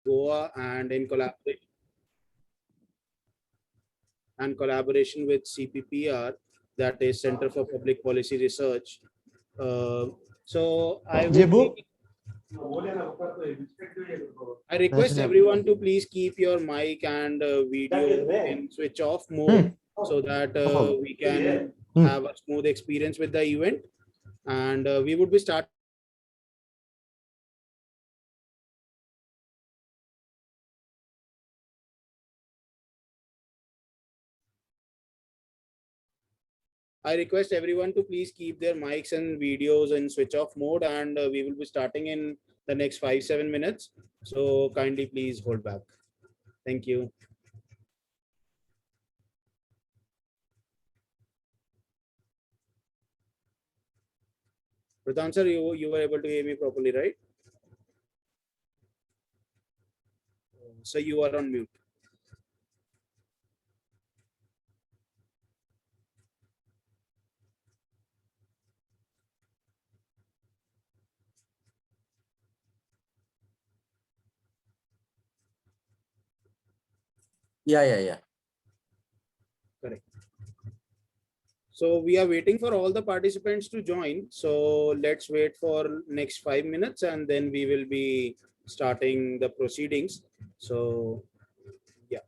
Goa, and in collaboration with CPPR, that is Center for Public Policy Research. So I would I request everyone to please keep your mic and video in switch off mode so that we can have a smooth experience with the event. And we would be starting. I request everyone to please keep their mics and videos in switch off mode, and we will be starting in the next 5-7 minutes. So kindly please hold back. Thank you. Pradhan sir, you were able to hear me properly, right? So you are on mute. Yeah. Correct. So we are waiting for all the participants to join. So let's wait for next 5 minutes and then we will be starting the proceedings. So yeah.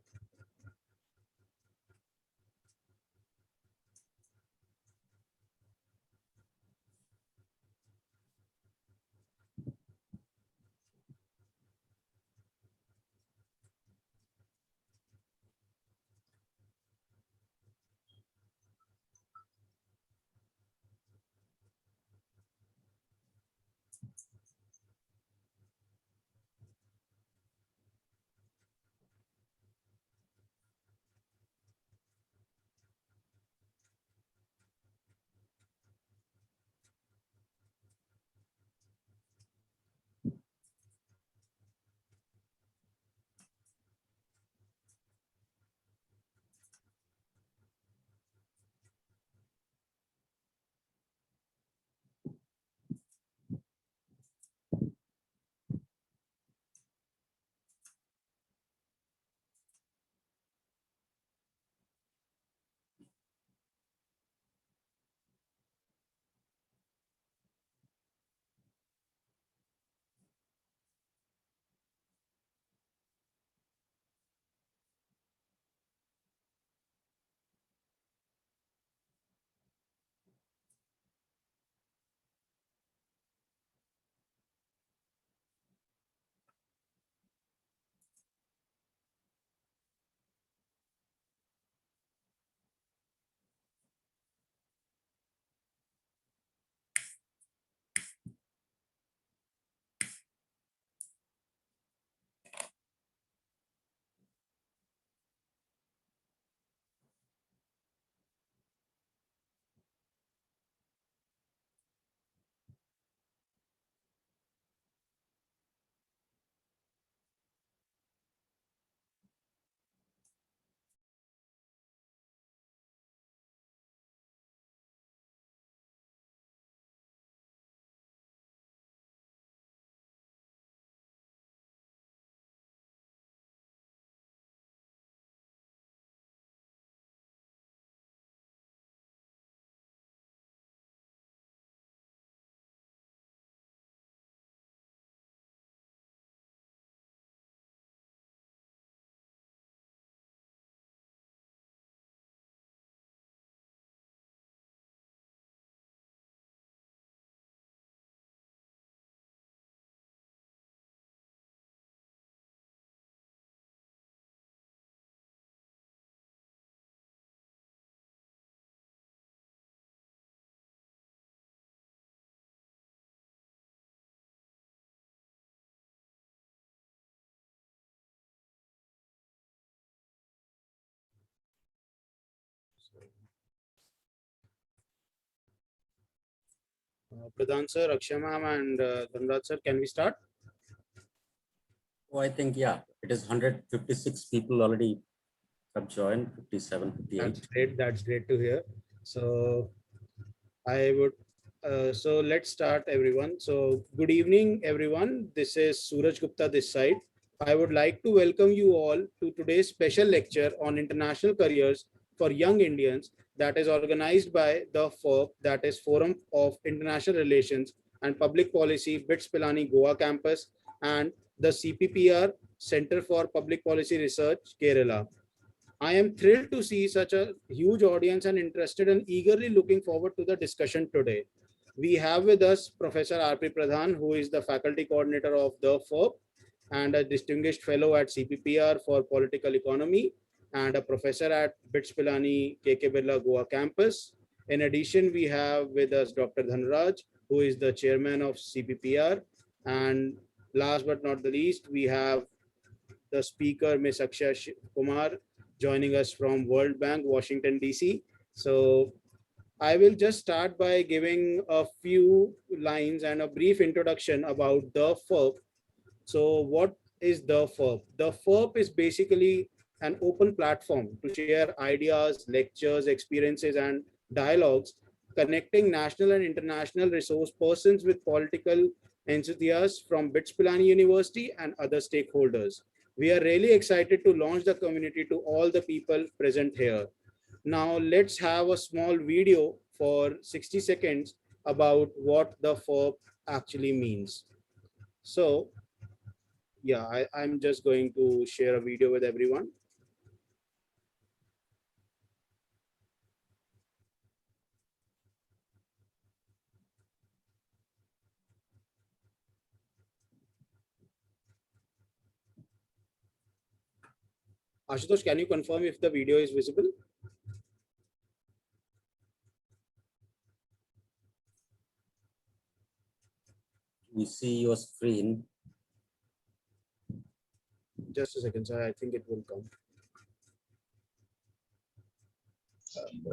Pradhan sir, Akshaya ma'am, and Dhanraj sir, can we start? Oh, I think, yeah, it is 156 people already have joined, 57, 58. That's great. That's great to hear. So I would, so let's start everyone. So good evening, everyone. This is Suraj Gupta this side. I would like to welcome you all to today's special lecture on international careers for young Indians that is organized by the FIRP, that is Forum of International Relations and Public Policy, BITS Pilani Goa campus, and the CPPR, Center for Public Policy Research, Kerala. I am thrilled to see such a huge audience and interested and eagerly looking forward to the discussion today. We have with us Professor R.P. Pradhan, who is the faculty coordinator of the FIRP and a distinguished fellow at CPPR for political economy and a professor at BITS Pilani KK Birla Goa campus. In addition, we have with us Dr. Dhanraj, who is the chairman of CPPR. And last but not the least, we have the speaker, Ms. Akshaya Shivkumar, joining us from World Bank, Washington, D.C. So I will just start by giving a few lines and a brief introduction about the FIRP. So what is the FIRP? The FIRP is basically an open platform to share ideas, lectures, experiences, and dialogues connecting national and international resource persons with political enthusiasts from BITS Pilani University and other stakeholders. We are really excited to launch the community to all the people present here. Now let's have a small video for 60 seconds about what the FIRP actually means. So yeah, I'm just going to share a video with everyone. Ashutosh, can you confirm if the video is visible? We see your screen. Just a second, sir. I think it will come.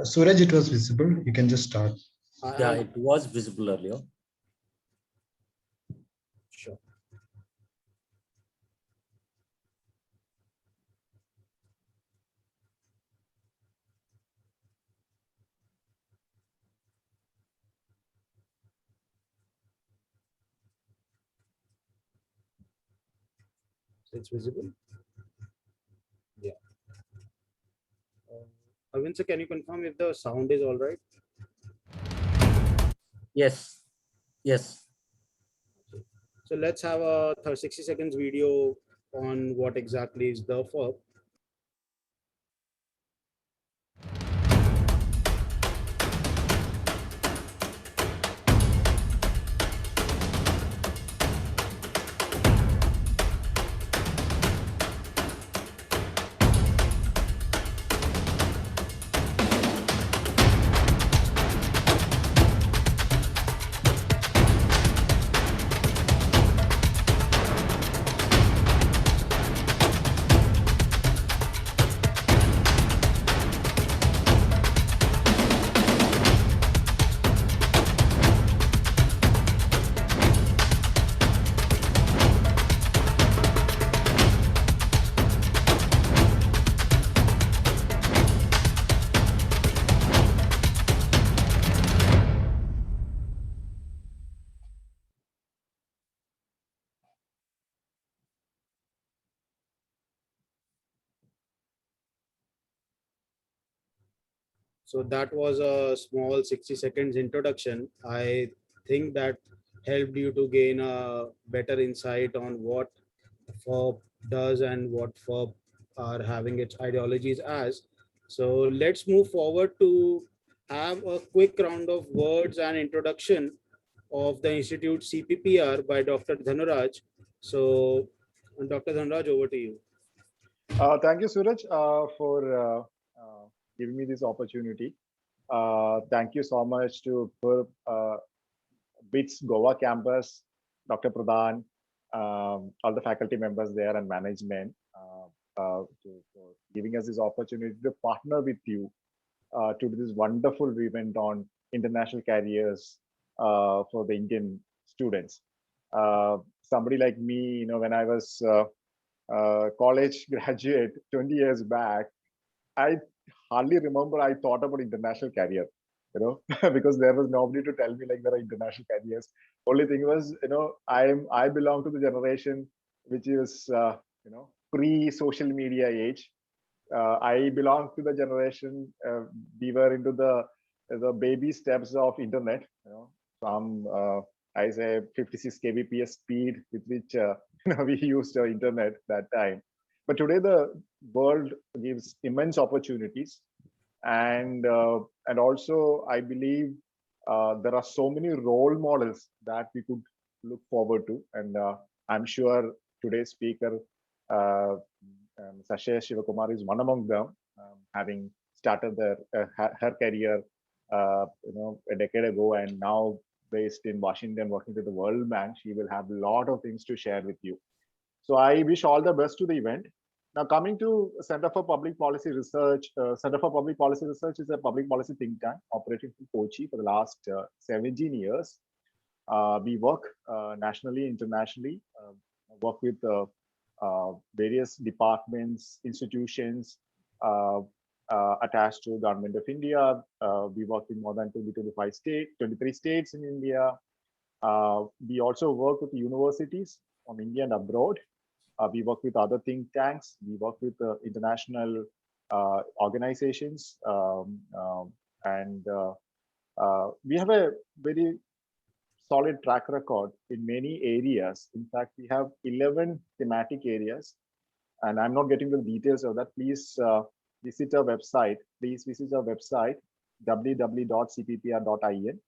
Suraj, it was visible. You can just start. Yeah, it was visible earlier. Sure. So it's visible. Yeah. Arvind sir, can you confirm if the sound is all right? Yes. Yes. So let's have a 60 seconds video on what exactly is the FIRP. So that was a small 60 seconds introduction. I think that helped you to gain a better insight on what FIRP does and what FIRP are having its ideologies as. So let's move forward to have a quick round of words and introduction of the Institute CPPR by Dr. Dhanuraj. So Dr. Dhanuraj, over to you. Thank you, Suraj, for giving me this opportunity. Thank you so much to BITS Goa campus, Dr. Pradhan, all the faculty members there and management for giving us this opportunity to partner with you to do this wonderful event on international careers for the Indian students. Somebody like me, when I was college graduate 20 years back, I hardly remember I thought about international career, because there was nobody to tell me like there are international careers. Only thing was, I belong to the generation which is pre-social media age. I belong to the generation, we were into the baby steps of internet, from I say 56 kbps speed with which we used internet that time. But today the world gives immense opportunities, and also I believe there are so many role models that we could look forward to, and I'm sure today's speaker, Akshaya Shivkumar, is one among them, having started her career, a decade ago, and now based in Washington, working with the World Bank. She will have a lot of things to share with you. So I wish all the best to the event. Now, coming to Center for Public Policy Research, Center for Public Policy Research is a public policy think tank operating from Kochi for the last 17 years. We work nationally, internationally, work with various departments, institutions attached to Government of India. We work in more than 23 states in India. We also work with universities from India and abroad. We work with other think tanks. We work with international organizations, and we have a very solid track record in many areas. In fact, we have 11 thematic areas, and I'm not getting the details of that. Please visit our website. Please visit our website, www.cppr.in,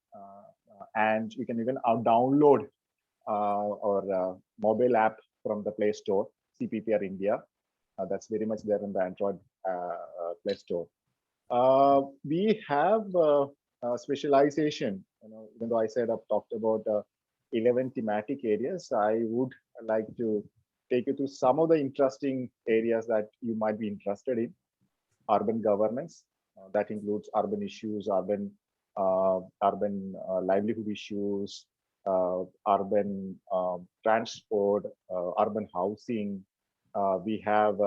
and you can even download our mobile app from the Play Store, CPPR India. That's very much there in the Android Play Store. We have specialization. Even though I said I've talked about 11 thematic areas, I would like to take you through some of the interesting areas that you might be interested in. Urban governance, that includes urban issues, urban livelihood issues, urban transport, urban housing. We have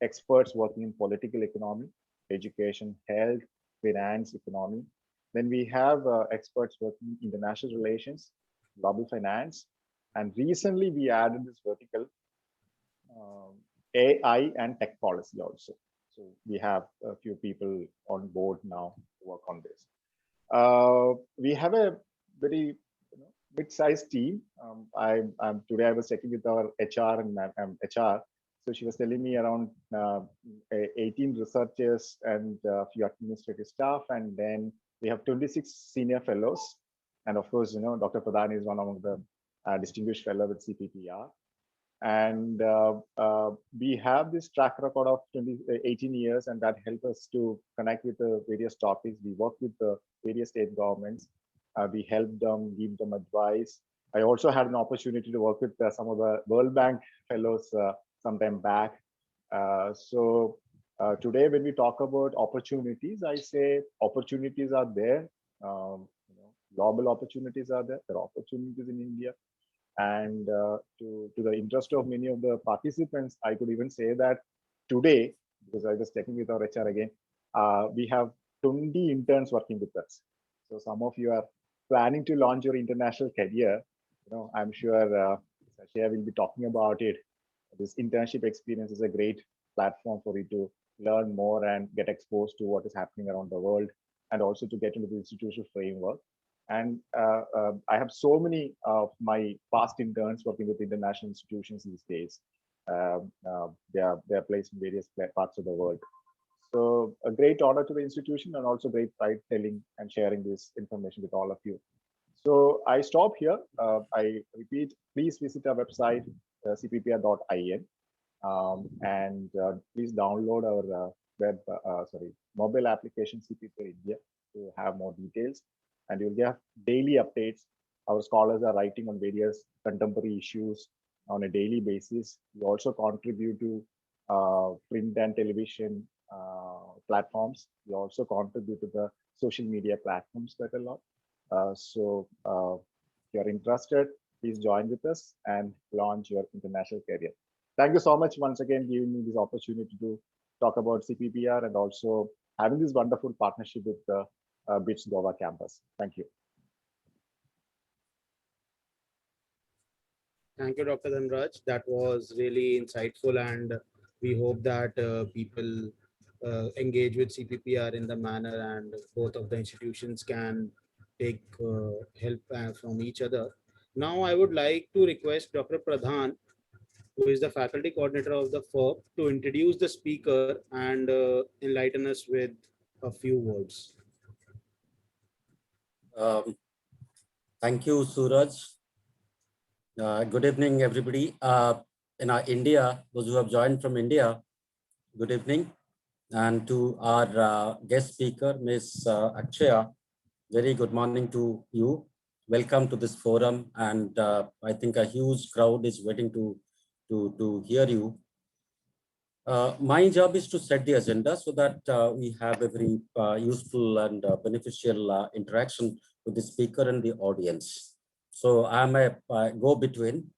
experts working in political economy, education, health, finance, economy. Then we have experts working in international relations, global finance, and recently we added this vertical, AI and tech policy also. So we have a few people on board now to work on this. We have a very mid-sized team. Today I was checking with our HR and HR. So she was telling me around 18 researchers and a few administrative staff, and then we have 26 senior fellows. And of course, Dr. Pradhan is one among the distinguished fellow with CPPR. And we have this track record of 18 years, and that helps us to connect with the various topics. We work with the various state governments. We help them, give them advice. I also had an opportunity to work with some of the World Bank fellows sometime back. So today, when we talk about opportunities, I say opportunities are there. Global opportunities are there. There are opportunities in India. And to the interest of many of the participants, I could even say that today, because I was checking with our HR again, we have 20 interns working with us. So some of you are planning to launch your international career. I'm sure Akshaya will be talking about it. This internship experience is a great platform for you to learn more and get exposed to what is happening around the world, and also to get into the institutional framework. And I have so many of my past interns working with international institutions these days. They are placed in various parts of the world. So a great honor to the institution, and also great pride telling and sharing this information with all of you. So I stop here. I repeat, please visit our website, cppr.in, and please download our mobile application CPPR India to have more details. And you'll get daily updates. Our scholars are writing on various contemporary issues on a daily basis. We also contribute to print and television platforms. We also contribute to the social media platforms quite a lot. So if you're interested, please join with us and launch your international career. Thank you so much once again giving me this opportunity to talk about CPPR, and also having this wonderful partnership with the BITS Goa campus. Thank you. Thank you, Dr. Dhanraj. That was really insightful, and we hope that people engage with CPPR in the manner, and both of the institutions can take help from each other. Now, I would like to request Dr. Pradhan, who is the faculty coordinator of the FIRP, to introduce the speaker and enlighten us with a few words. Um, Thank you, Suraj. Good evening, everybody. In India, those who have joined from India, good evening. And to our guest speaker, Ms. Akshaya, very good morning to you. Welcome to this forum. And I think a huge crowd is waiting to hear you. My job is to set the agenda so that we have a very useful and beneficial interaction with the speaker and the audience. So I'm a go-between,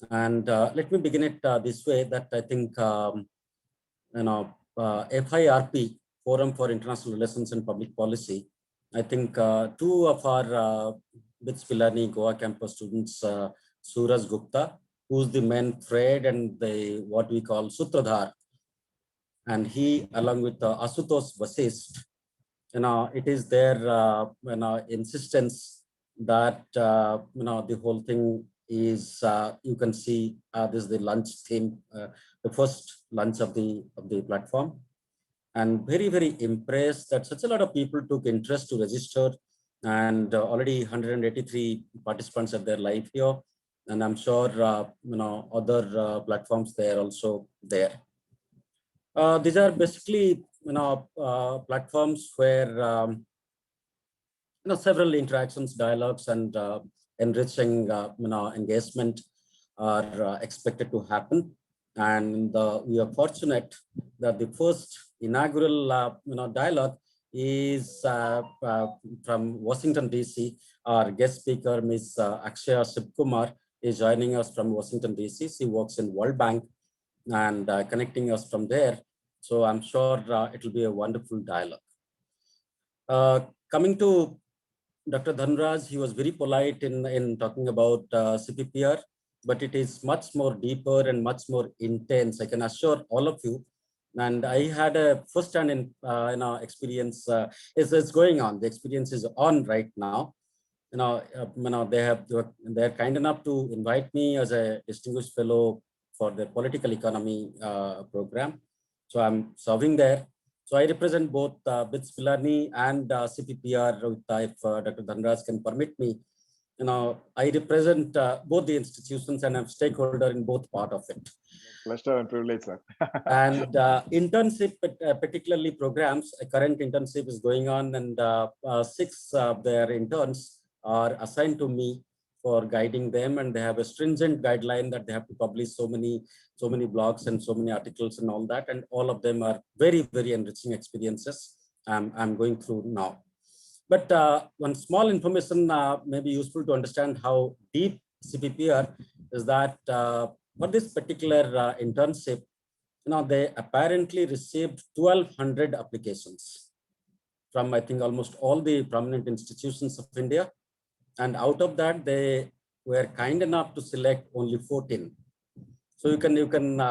and let me begin it this way, that I think FIRP, Forum for International Relations and Public Policy. I think two of our BITS Pilani Goa campus students, Suraj Gupta, who's the main thread and the what we call Sutradhar, and he along with Asutosh Vasist, it is their insistence that the whole thing is you can see this is the lunch theme, the first lunch of the platform, and very impressed that such a lot of people took interest to register, and already 183 participants at their live here, and I'm sure other platforms they are also there. These are basically platforms where several interactions, dialogues, and enriching engagement are expected to happen. And we are fortunate that the first inaugural dialogue is from Washington DC. Our guest speaker, Ms. Akshaya Shivkumar, is joining us from Washington DC. She works in World Bank and connecting us from there. So I'm sure it will be a wonderful dialogue. Coming to Dr. Dhanraj, he was very polite in talking about CPPR, but it is much more deeper and much more intense, I can assure all of you. And I had a first-hand experience. It's going on. The experience is on right now. They're kind enough to invite me as a distinguished fellow for the political economy program. So I'm serving there. So I represent both BITS Pilani and CPPR. If Dr. Dhanraj can permit me, I represent both the institutions and I'm stakeholder in both part of it. Pleasure and privilege, sir. And internship, particularly programs, a current internship is going on, and 6 of their interns are assigned to me for guiding them, and they have a stringent guideline that they have to publish so many blogs and so many articles and all that, and all of them are very enriching experiences I'm going through now. But one small information may be useful to understand how deep CPPR is that for this particular internship, they apparently received 1,200 applications from, I think, almost all the prominent institutions of India. And out of that, they were kind enough to select only 14. So you can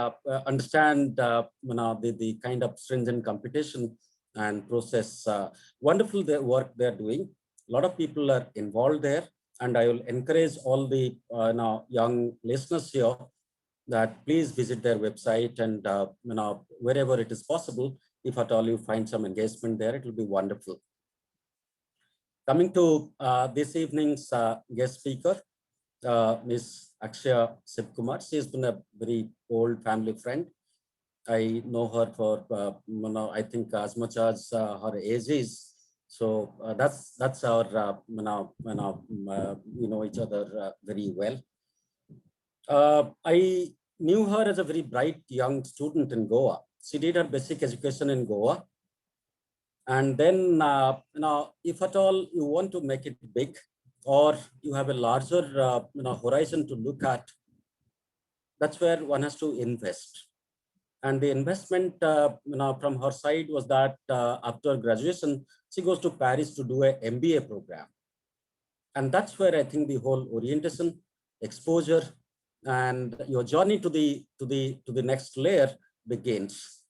understand the kind of stringent competition and process. Wonderful the work they're doing. A lot of people are involved there, and I will encourage all the young listeners here that please visit their website, and wherever it is possible, if at all you find some engagement there, it will be wonderful. Coming to this evening's guest speaker, Ms. Akshaya Shivkumar. She has been a very old family friend. I know her for I think as much as her age is. So that's our we know each other very well. I knew her as a very bright young student in Goa. She did her basic education in Goa. And then, if at all you want to make it big, or you have a larger horizon to look at, that's where one has to invest. And the investment from her side was that after graduation, she goes to Paris to do a MBA program. And that's where I think the whole orientation, exposure, and your journey to the next layer begins.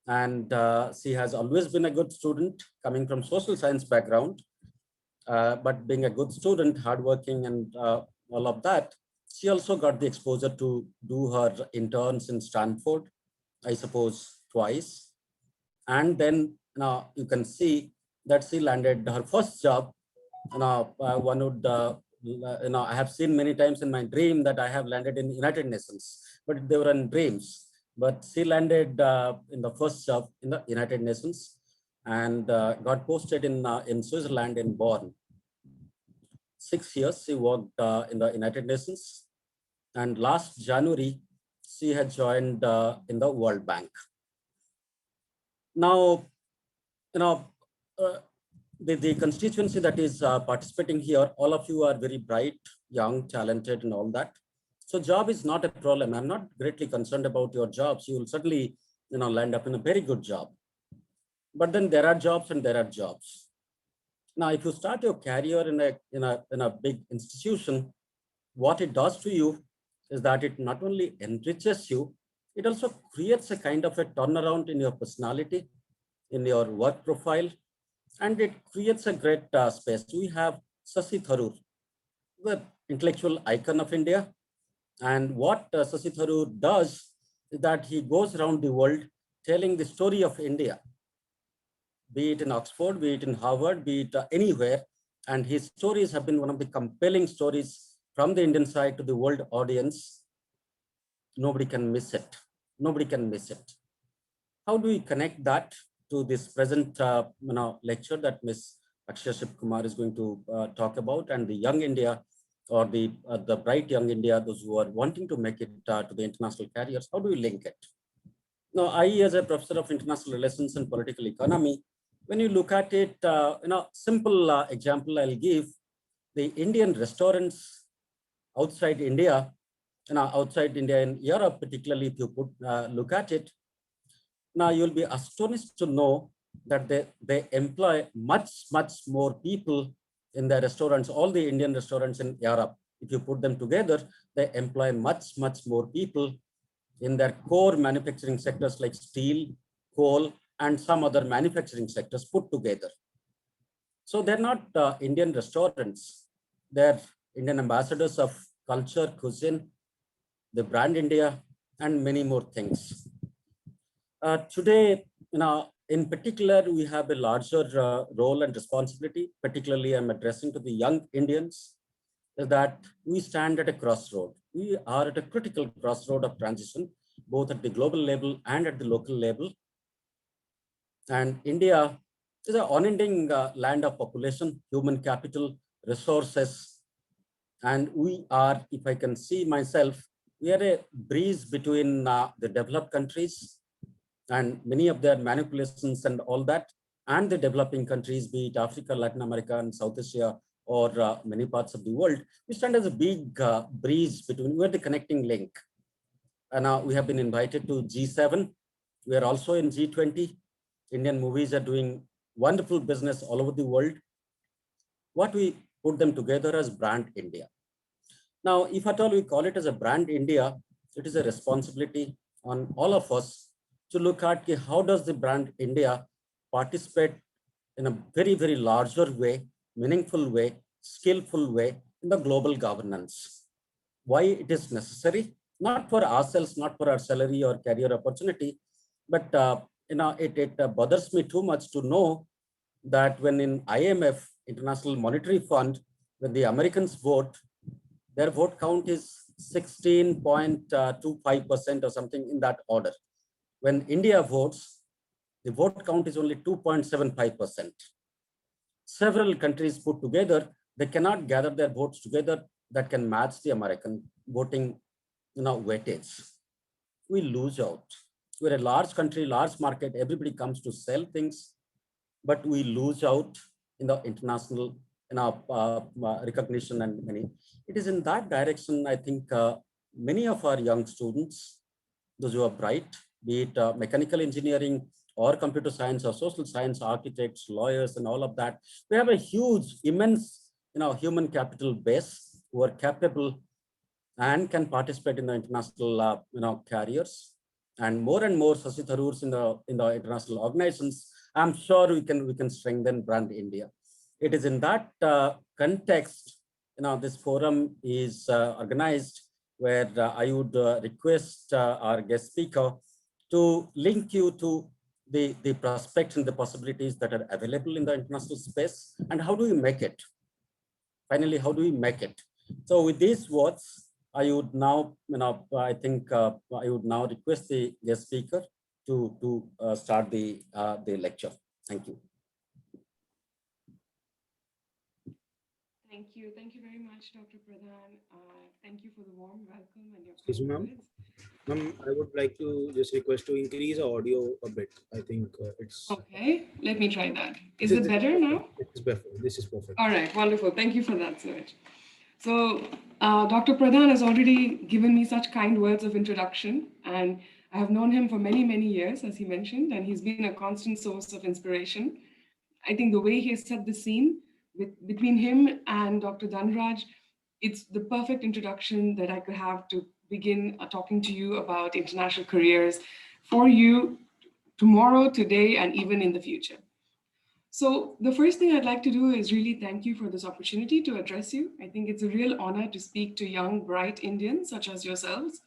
And she has always been a good student coming from social science background, but being a good student, hardworking, and all of that, she also got the exposure to do her interns in Stanford, I suppose twice. And then now you can see that she landed her first job. One would, I have seen many times in my dream that I have landed in United Nations, but they were in dreams. But she landed in the first job in the United Nations and got posted in Switzerland in Bonn. 6 years she worked in the United Nations, and last January she had joined in the World Bank. Now, uh, the constituency that is participating here, all of you are very bright, young, talented, and all that. So job is not a problem. I'm not greatly concerned about your jobs. You will certainly, land up in a very good job. But then there are jobs and there are jobs. Now, if you start your career in a big institution, what it does to you is that it not only enriches you, it also creates a kind of a turnaround in your personality, in your work profile, and it creates a great space. We have Shashi Tharoor, the intellectual icon of India. And what Shashi Tharoor does is that he goes around the world telling the story of India, be it in Oxford, be it in Harvard, be it anywhere. And his stories have been one of the compelling stories from the Indian side to the world audience. Nobody can miss it. Nobody can miss it. How do we connect that to this present lecture that Ms. Akshaya Shivkumar is going to talk about, and the young India, or the bright young India, those who are wanting to make it to the international careers? How do we link it? Now, I, as a professor of international relations and political economy, when you look at it, simple example I'll give: the Indian restaurants outside India, outside India in Europe, particularly if you look at it, now you'll be astonished to know that they employ much more people in their restaurants. All the Indian restaurants in Europe, if you put them together, they employ much more people in their core manufacturing sectors like steel, coal, and some other manufacturing sectors put together. So they're not Indian restaurants. They're Indian ambassadors of culture, cuisine, the brand India, and many more things. Today, in particular, we have a larger role and responsibility. Particularly, I'm addressing to the young Indians, is that we stand at a crossroad. We are at a critical crossroad of transition, both at the global level and at the local level. And India is an unending land of population, human capital, resources. And we are, if I can see myself, we are a breeze between the developed countries and many of their manipulations and all that, and the developing countries, be it Africa, Latin America, and South Asia, or many parts of the world. We stand as a big breeze between, we're the connecting link. And now we have been invited to G7. We are also in G20. Indian movies are doing wonderful business all over the world. What we put them together as brand India. Now, if at all we call it as a brand India, it is a responsibility on all of us to look at how does the brand India participate in a very larger way, meaningful way, skillful way in the global governance. Why it is necessary, not for ourselves, not for our salary or career opportunity, but it bothers me too much to know that when in IMF, International Monetary Fund, when the Americans vote, their vote count is 16.25% or something in that order. When India votes, the vote count is only 2.75%. Several countries put together, they cannot gather their votes together that can match the American voting weightage. We lose out. We're a large country, large market, everybody comes to sell things, but we lose out in the international recognition and many. It is in that direction, I think many of our young students, those who are bright, be it mechanical engineering or computer science or social science, architects, lawyers, and all of that, we have a huge, immense, human capital base who are capable and can participate in the international careers, and more Shashi Tharoors in the international organizations, I'm sure we can strengthen brand India. It is in that context, this forum is organized, where I would request our guest speaker to link you to the prospects and the possibilities that are available in the international space, and how do we make it? Finally, how do we make it? So with these words, I would now, I think I would now request the guest speaker to start the lecture. Thank you. Thank you very much, Dr. Pradhan. Thank you for the warm welcome and your Excuse me, kind ma'am. words. Ma'am, I would like to just request to increase the audio a bit. I think it's... Okay, let me try that. Is it better now? It's perfect. This is perfect. All right, wonderful. Thank you for that, Suraj. So Dr. Pradhan has already given me such kind words of introduction, and I have known him for many, many years, as he mentioned, and he's been a constant source of inspiration. I think the way he has set the scene between him and Dr. Dhanraj, it's the perfect introduction that I could have to begin talking to you about international careers for you tomorrow, today, and even in the future. So the first thing I'd like to do is really thank you for this opportunity to address you. I think it's a real honor to speak to young, bright Indians such as yourselves,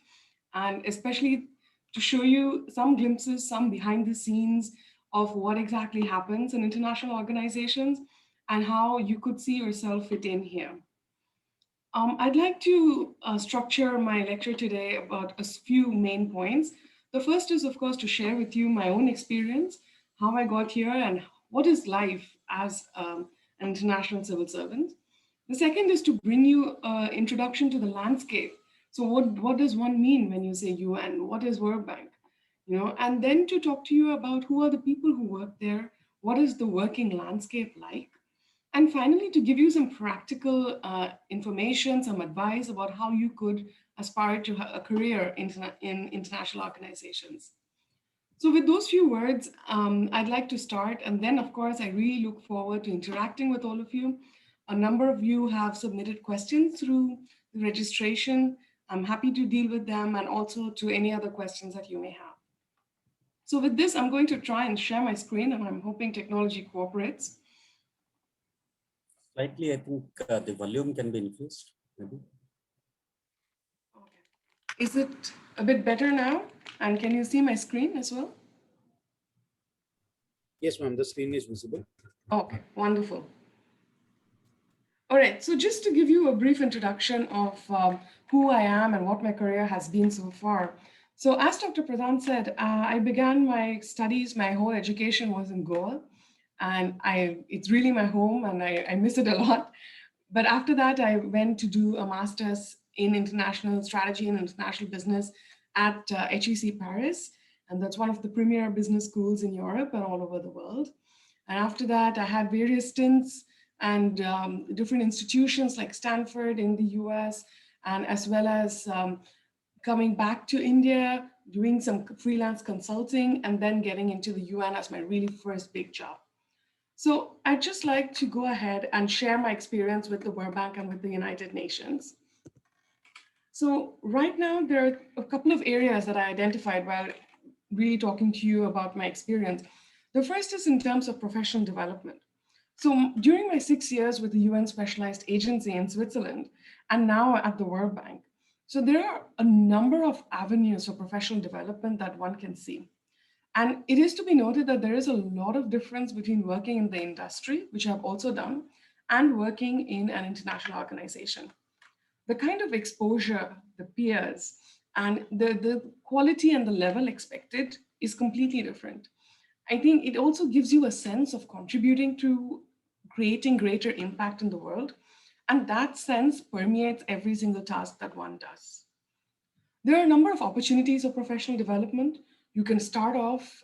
and especially to show you some glimpses, some behind the scenes of what exactly happens in international organizations and how you could see yourself fit in here. I'd like to structure my lecture today about a few main points. The first is, of course, to share with you my own experience, how I got here, and what is life as an international civil servant. The second is to bring you an introduction to the landscape. So what does one mean when you say UN? What is World Bank? And then to talk to you about who are the people who work there, what is the working landscape like? And finally, to give you some practical information, some advice about how you could aspire to a career in international organizations. So with those few words, I'd like to start. And then, of course, I really look forward to interacting with all of you. A number of you have submitted questions through the registration. I'm happy to deal with them, and also to any other questions that you may have. So with this, I'm going to try and share my screen, and I'm hoping technology cooperates. Slightly, I think the volume can be increased, maybe. Okay. Is it a bit better now? And can you see my screen as well? Yes, ma'am, the screen is visible. Okay, wonderful. All right, so just to give you a brief introduction of who I am and what my career has been so far. So as Dr. Pradhan said, I began my studies, my whole education was in Goa, and it's really my home, and I miss it a lot. But after that, I went to do a master's in international strategy and international business at HEC Paris. And that's one of the premier business schools in Europe and all over the world. And after that, I had various stints and different institutions like Stanford in the US, and as well as coming back to India, doing some freelance consulting, and then getting into the UN as my really first big job. So I'd just like to go ahead and share my experience with the World Bank and with the United Nations. So right now, there are a couple of areas that I identified while really talking to you about my experience. The first is in terms of professional development. So during my 6 years with the UN Specialized Agency in Switzerland, and now at the World Bank, so there are a number of avenues for professional development that one can see. And it is to be noted that there is a lot of difference between working in the industry, which I've also done, and working in an international organization. The kind of exposure, the peers, and the quality and the level expected is completely different. I think it also gives you a sense of contributing to creating greater impact in the world. And that sense permeates every single task that one does. There are a number of opportunities of professional development. You can start off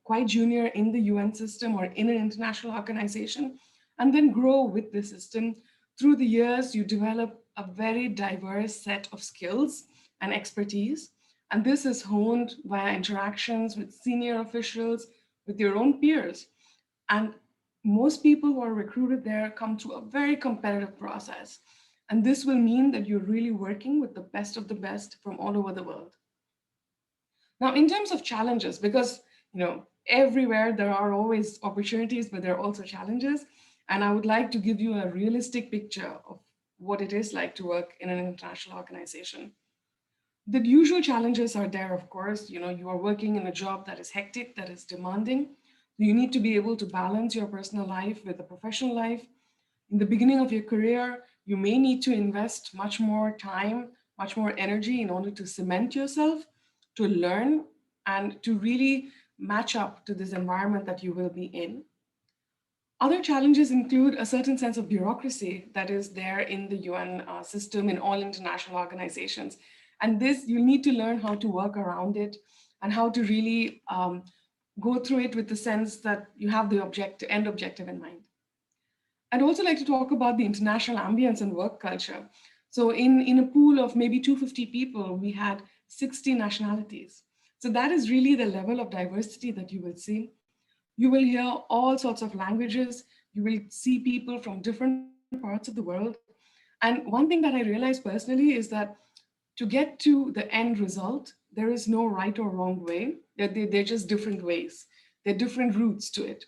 quite junior in the UN system or in an international organization, and then grow with the system. Through the years, you develop a very diverse set of skills and expertise. And this is honed via interactions with senior officials, with your own peers. And most people who are recruited there come through a very competitive process. And this will mean that you're really working with the best of the best from all over the world. Now, in terms of challenges, because everywhere there are always opportunities, but there are also challenges. And I would like to give you a realistic picture of what it is like to work in an international organization. The usual challenges are there, of course. You are working in a job that is hectic, that is demanding. You need to be able to balance your personal life with the professional life. In the beginning of your career, you may need to invest much more time, much more energy in order to cement yourself, to learn, and to really match up to this environment that you will be in. Other challenges include a certain sense of bureaucracy that is there in the UN system, in all international organizations. And this, you need to learn how to work around it and how to really go through it with the sense that you have the end objective in mind. I'd also like to talk about the international ambience and work culture. So in a pool of maybe 250 people, we had 60 nationalities. So that is really the level of diversity that you will see. You will hear all sorts of languages. You will see people from different parts of the world. And one thing that I realized personally is that to get to the end result, there is no right or wrong way. They're just different ways. There are different routes to it,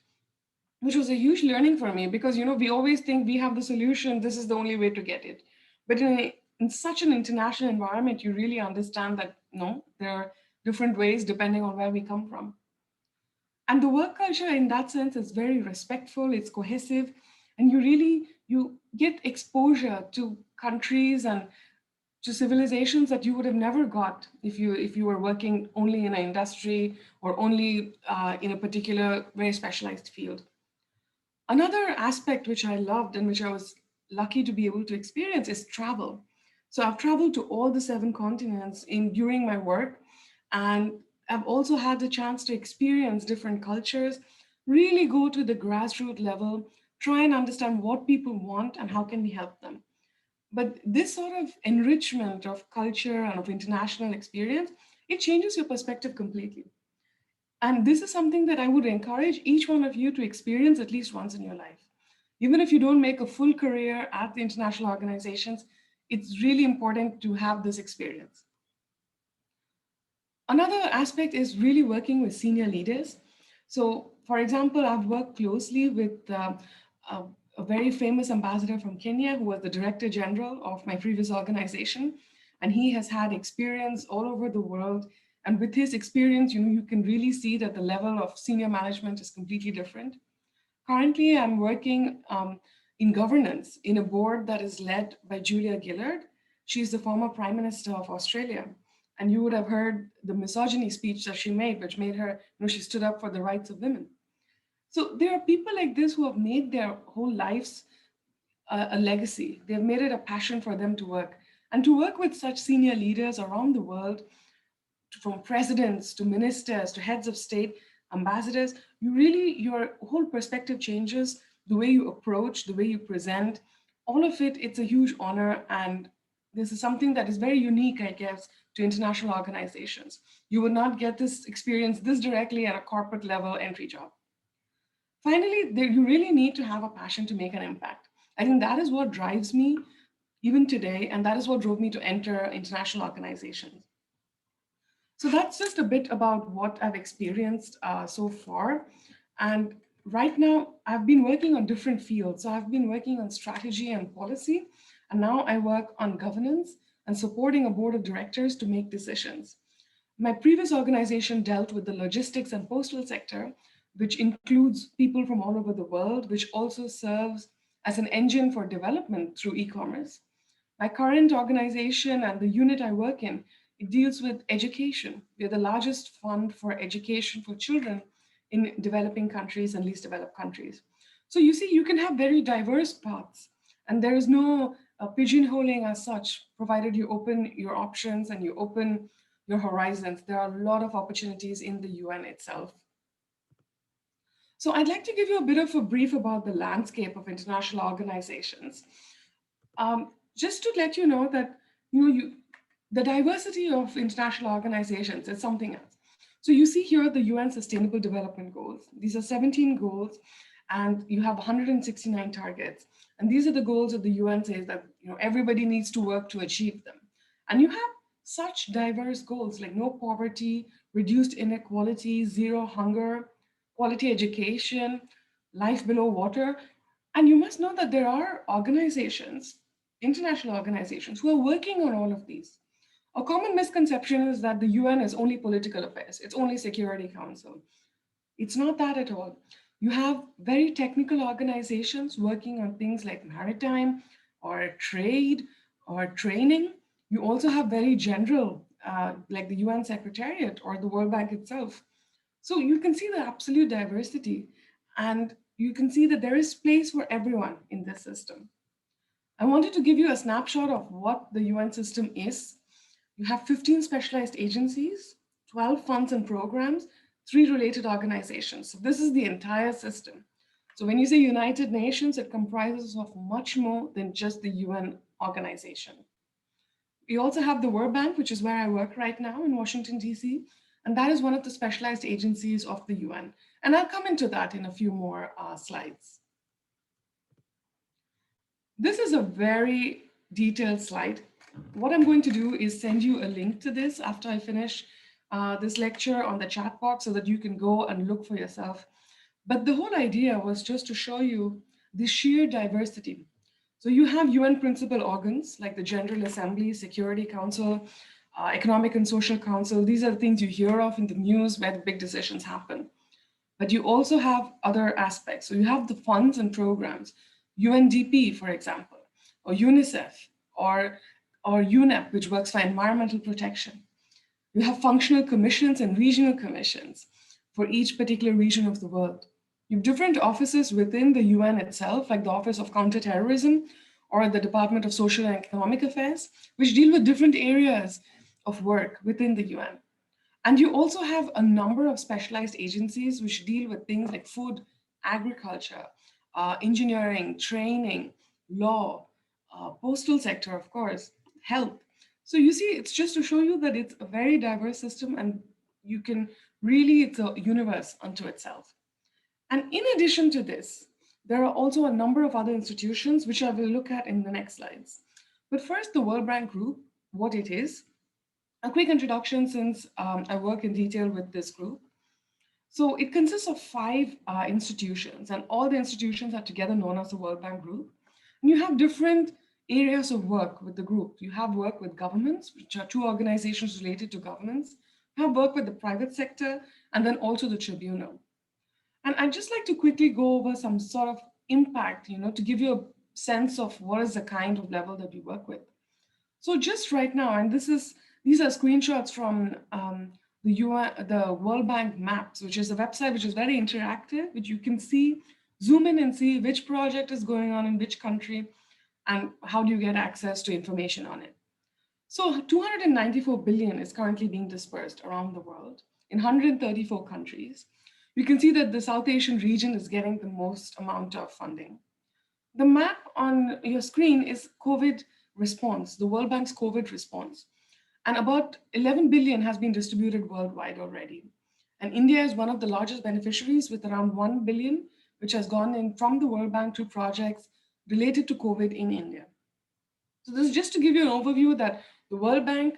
which was a huge learning for me because, we always think we have the solution. This is the only way to get it. But in such an international environment, you really understand that, no, there are different ways depending on where we come from. And the work culture in that sense is very respectful, it's cohesive, and you get exposure to countries and to civilizations that you would have never got if you were working only in an industry or only in a particular very specialized field. Another aspect which I loved and which I was lucky to be able to experience is travel. So I've traveled to all the 7 continents during my work, and I've also had the chance to experience different cultures, really go to the grassroots level, try and understand what people want and how can we help them. But this sort of enrichment of culture and of international experience, it changes your perspective completely. And this is something that I would encourage each one of you to experience at least once in your life. Even if you don't make a full career at the international organizations, it's really important to have this experience. Another aspect is really working with senior leaders. So, for example, I've worked closely with a very famous ambassador from Kenya who was the Director General of my previous organization. And he has had experience all over the world. And with his experience, you can really see that the level of senior management is completely different. Currently, I'm working in governance in a board that is led by Julia Gillard. She's the former Prime Minister of Australia. And you would have heard the misogyny speech that she made, which made her, she stood up for the rights of women. So there are people like this who have made their whole lives a legacy. They've made it a passion for them to work. And to work with such senior leaders around the world, from presidents to ministers to heads of state, ambassadors, your whole perspective changes, the way you approach, the way you present, all of it, it's a huge honor. And this is something that is very unique, I guess, to international organizations. You would not get this experience this directly at a corporate level entry job. Finally, you really need to have a passion to make an impact. I think that is what drives me even today, and that is what drove me to enter international organizations. So that's just a bit about what I've experienced so far. And right now, I've been working on different fields. So I've been working on strategy and policy, and now I work on governance and supporting a board of directors to make decisions. My previous organization dealt with the logistics and postal sector, which includes people from all over the world, which also serves as an engine for development through e-commerce. My current organization and the unit I work in, it deals with education. We are the largest fund for education for children in developing countries and least developed countries. So you see, you can have very diverse paths, and there is no pigeonholing as such, provided you open your options and you open your horizons. There are a lot of opportunities in the UN itself. So I'd like to give you a bit of a brief about the landscape of international organizations. Just to let you know that the diversity of international organizations is something else. So you see here the UN Sustainable Development Goals. These are 17 goals, and you have 169 targets. And these are the goals that the UN says that everybody needs to work to achieve them. And you have such diverse goals like no poverty, reduced inequality, zero hunger, quality education, life below water. And you must know that there are organizations, international organizations, who are working on all of these. A common misconception is that the UN is only political affairs, it's only Security Council. It's not that at all. You have very technical organizations working on things like maritime or trade or training. You also have very general, like the UN Secretariat or the World Bank itself. So you can see the absolute diversity, and you can see that there is space for everyone in this system. I wanted to give you a snapshot of what the UN system is. You have 15 specialized agencies, 12 funds and programs, 3 related organizations. So this is the entire system. So when you say United Nations, it comprises of much more than just the UN organization. We also have the World Bank, which is where I work right now in Washington, DC, and that is one of the specialized agencies of the UN. And I'll come into that in a few more slides. This is a very detailed slide. What I'm going to do is send you a link to this after I finish this lecture on the chat box so that you can go and look for yourself. But the whole idea was just to show you the sheer diversity. So you have UN principal organs like the General Assembly, Security Council, Economic and Social Council. These are the things you hear of in the news where the big decisions happen. But you also have other aspects. So you have the funds and programs, UNDP, for example, or UNICEF, or UNEP, which works for environmental protection. You have functional commissions and regional commissions for each particular region of the world. You have different offices within the UN itself, like the Office of Counterterrorism or the Department of Social and Economic Affairs, which deal with different areas of work within the UN. And you also have a number of specialized agencies which deal with things like food, agriculture, engineering, training, law, postal sector, of course, health. So you see, it's just to show you that it's a very diverse system, and you can really, it's a universe unto itself. And in addition to this, there are also a number of other institutions, which I will look at in the next slides. But first, the World Bank Group, what it is. A quick introduction, since I work in detail with this group. So it consists of 5 institutions, and all the institutions are together known as the World Bank Group. And you have different areas of work with the group. You have work with governments, which are 2 organizations related to governments. You have work with the private sector, and then also the tribunal. And I'd just like to quickly go over some sort of impact, to give you a sense of what is the kind of level that we work with. So just right now, and these are screenshots from the World Bank Maps, which is a website which is very interactive, which you can zoom in and see which project is going on in which country and how do you get access to information on it. So 294 billion is currently being dispersed around the world in 134 countries. You can see that the South Asian region is getting the most amount of funding. The map on your screen is COVID response, the World Bank's COVID response. And about 11 billion has been distributed worldwide already. And India is one of the largest beneficiaries with around 1 billion, which has gone in from the World Bank to projects related to COVID in India. So this is just to give you an overview that the World Bank,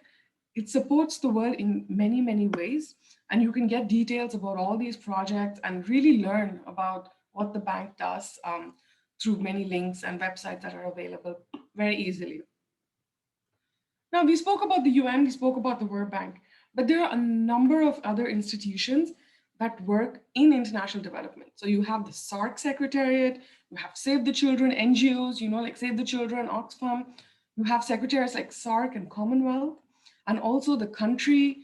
it supports the world in many, many ways. And you can get details about all these projects and really learn about what the bank does through many links and websites that are available very easily. Now, we spoke about the UN, we spoke about the World Bank, but there are a number of other institutions that work in international development. So you have the SARC Secretariat, you have Save the Children, NGOs, like Save the Children, Oxfam. You have secretariats like SARC and Commonwealth, and also the country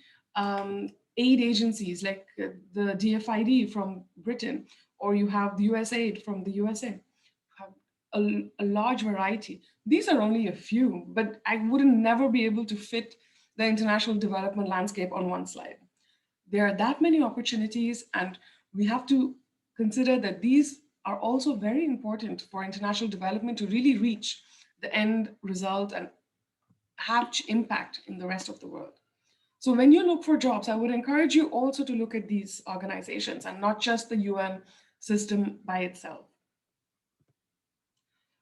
aid agencies like the DFID from Britain, or you have the USAID from the USA. A large variety. These are only a few, but I wouldn't never be able to fit the international development landscape on one slide. There are that many opportunities, and we have to consider that these are also very important for international development to really reach the end result and have impact in the rest of the world. So when you look for jobs, I would encourage you also to look at these organizations and not just the UN system by itself.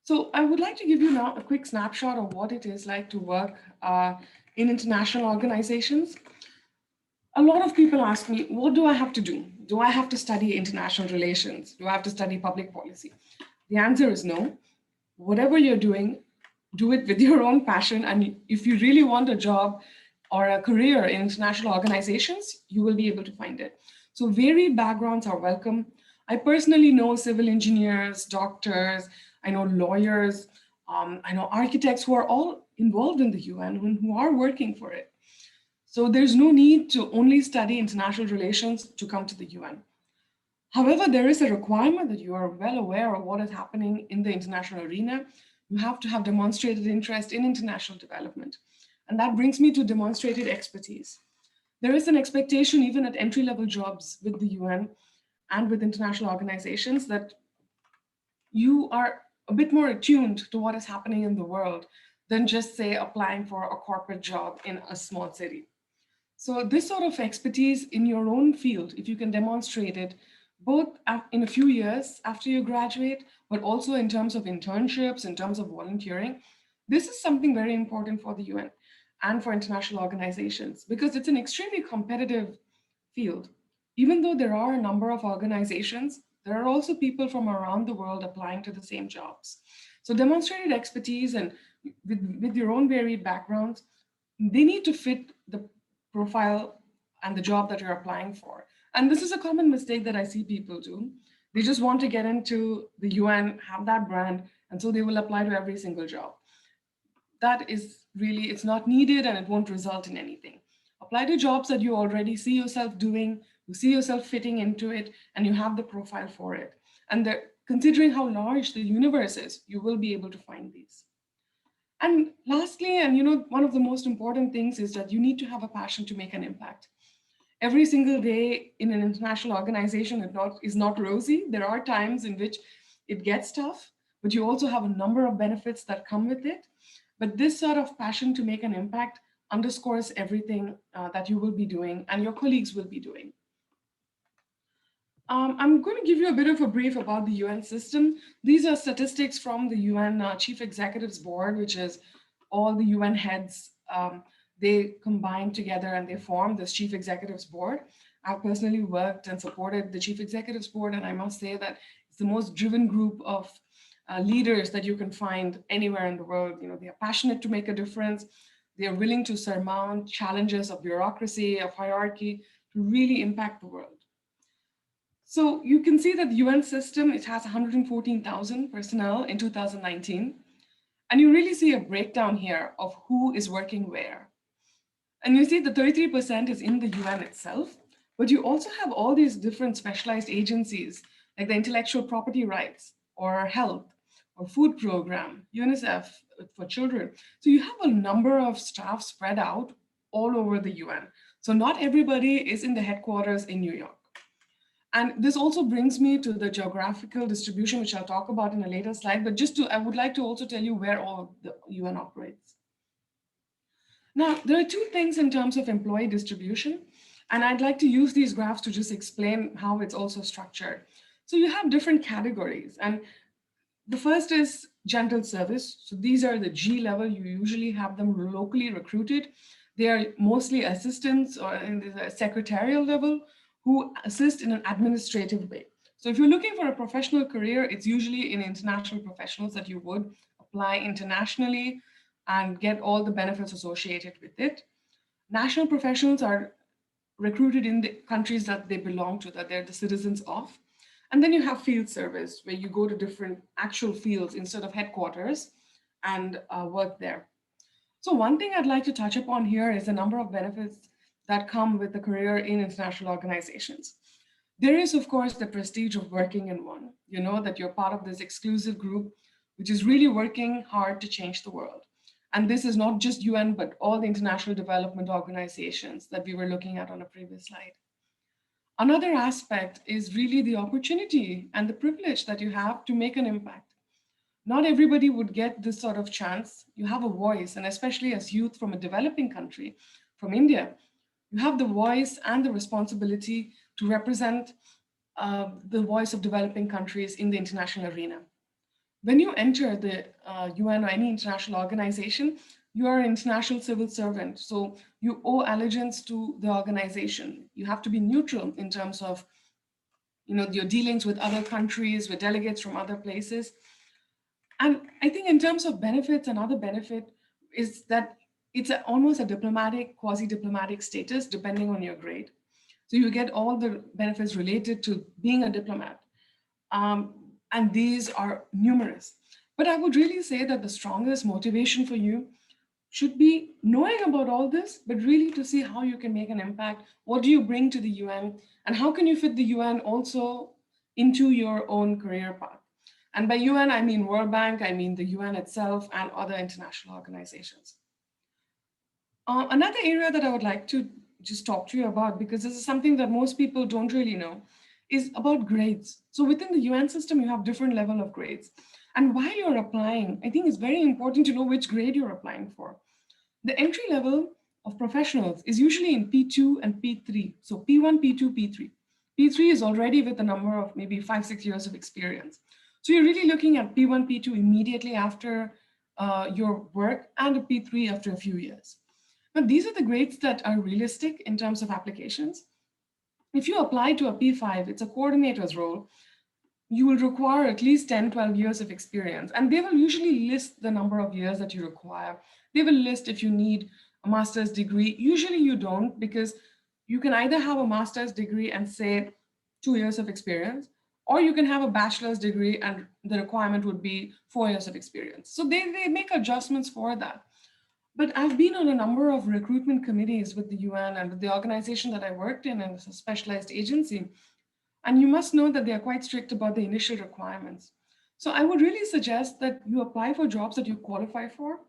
So I would like to give you now a quick snapshot of what it is like to work in international organizations. A lot of people ask me, what do I have to do? Do I have to study international relations? Do I have to study public policy? The answer is no. Whatever you're doing, do it with your own passion. And if you really want a job or a career in international organizations, you will be able to find it. So varied backgrounds are welcome. I personally know civil engineers, doctors, I know lawyers, I know architects who are all involved in the UN, who are working for it. So there's no need to only study international relations to come to the UN. However, there is a requirement that you are well aware of what is happening in the international arena. You have to have demonstrated interest in international development. And that brings me to demonstrated expertise. There is an expectation even at entry-level jobs with the UN and with international organizations that you are a bit more attuned to what is happening in the world than just, say, applying for a corporate job in a small city. So this sort of expertise in your own field, if you can demonstrate it, both in a few years after you graduate, but also in terms of internships, in terms of volunteering, this is something very important for the UN and for international organizations, because it's an extremely competitive field. Even though there are a number of organizations, there are also people from around the world applying to the same jobs. So demonstrated expertise and with your own varied backgrounds, they need to fit the profile and the job that you're applying for. And this is a common mistake that I see people do. They just want to get into the UN, have that brand, and so they will apply to every single job. That is really, it's not needed and it won't result in anything. Apply to jobs that you already see yourself doing, you see yourself fitting into it, and you have the profile for it. And considering how large the universe is, you will be able to find these. And lastly, and one of the most important things is that you need to have a passion to make an impact. Every single day in an international organization is not rosy. There are times in which it gets tough, but you also have a number of benefits that come with it. But this sort of passion to make an impact underscores everything that you will be doing and your colleagues will be doing. I'm going to give you a bit of a brief about the UN system. These are statistics from the UN Chief Executives Board, which is all the UN heads. They combine together and they form this Chief Executives Board. I've personally worked and supported the Chief Executives Board, and I must say that it's the most driven group of leaders that you can find anywhere in the world. They are passionate to make a difference. They are willing to surmount challenges of bureaucracy, of hierarchy, to really impact the world. So you can see that the UN system, it has 114,000 personnel in 2019. And you really see a breakdown here of who is working where. And you see the 33% is in the UN itself, but you also have all these different specialized agencies like the intellectual property rights or health or food program, UNICEF for children. So you have a number of staff spread out all over the UN. So not everybody is in the headquarters in New York. And this also brings me to the geographical distribution, which I'll talk about in a later slide, but I would like to also tell you where all the UN operates. Now, there are two things in terms of employee distribution, and I'd like to use these graphs to just explain how it's also structured. So you have different categories, and the first is general service. So these are the G level, you usually have them locally recruited. They are mostly assistants or in the secretarial level, who assist in an administrative way. So if you're looking for a professional career, it's usually in international professionals that you would apply internationally and get all the benefits associated with it. National professionals are recruited in the countries that they belong to, that they're the citizens of. And then you have field service, where you go to different actual fields instead of headquarters and work there. So one thing I'd like to touch upon here is the number of benefits that come with a career in international organizations. There is, of course, the prestige of working in one. You know that you're part of this exclusive group, which is really working hard to change the world. And this is not just UN, but all the international development organizations that we were looking at on a previous slide. Another aspect is really the opportunity and the privilege that you have to make an impact. Not everybody would get this sort of chance. You have a voice, and especially as youth from a developing country, from India, you have the voice and the responsibility to represent the voice of developing countries in the international arena. When you enter the UN or any international organization, you are an international civil servant. So you owe allegiance to the organization. You have to be neutral in terms of, your dealings with other countries, with delegates from other places. And I think in terms of benefits, another benefit is that it's almost a diplomatic, quasi-diplomatic status, depending on your grade. So you get all the benefits related to being a diplomat. And these are numerous. But I would really say that the strongest motivation for you should be knowing about all this, but really to see how you can make an impact. What do you bring to the UN? And how can you fit the UN also into your own career path? And by UN, I mean World Bank, I mean the UN itself and other international organizations. Another area that I would like to just talk to you about, because this is something that most people don't really know, is about grades. So within the UN system, you have different level of grades. And while you're applying, I think it's very important to know which grade you're applying for. The entry level of professionals is usually in P2 and P3. So P1, P2, P3. P3 is already with a number of maybe 5-6 years of experience. So you're really looking at P1, P2 immediately after your work, and a P3 after a few years. Now, these are the grades that are realistic in terms of applications. If you apply to a P5, it's a coordinator's role, you will require at least 10, 12 years of experience. And they will usually list the number of years that you require. They will list if you need a master's degree. Usually you don't, because you can either have a master's degree and say 2 years of experience, or you can have a bachelor's degree and the requirement would be 4 years of experience. So they make adjustments for that. But I've been on a number of recruitment committees with the UN and with the organization that I worked in, and it's a specialized agency. And you must know that they are quite strict about the initial requirements. So I would really suggest that you apply for jobs that you qualify for.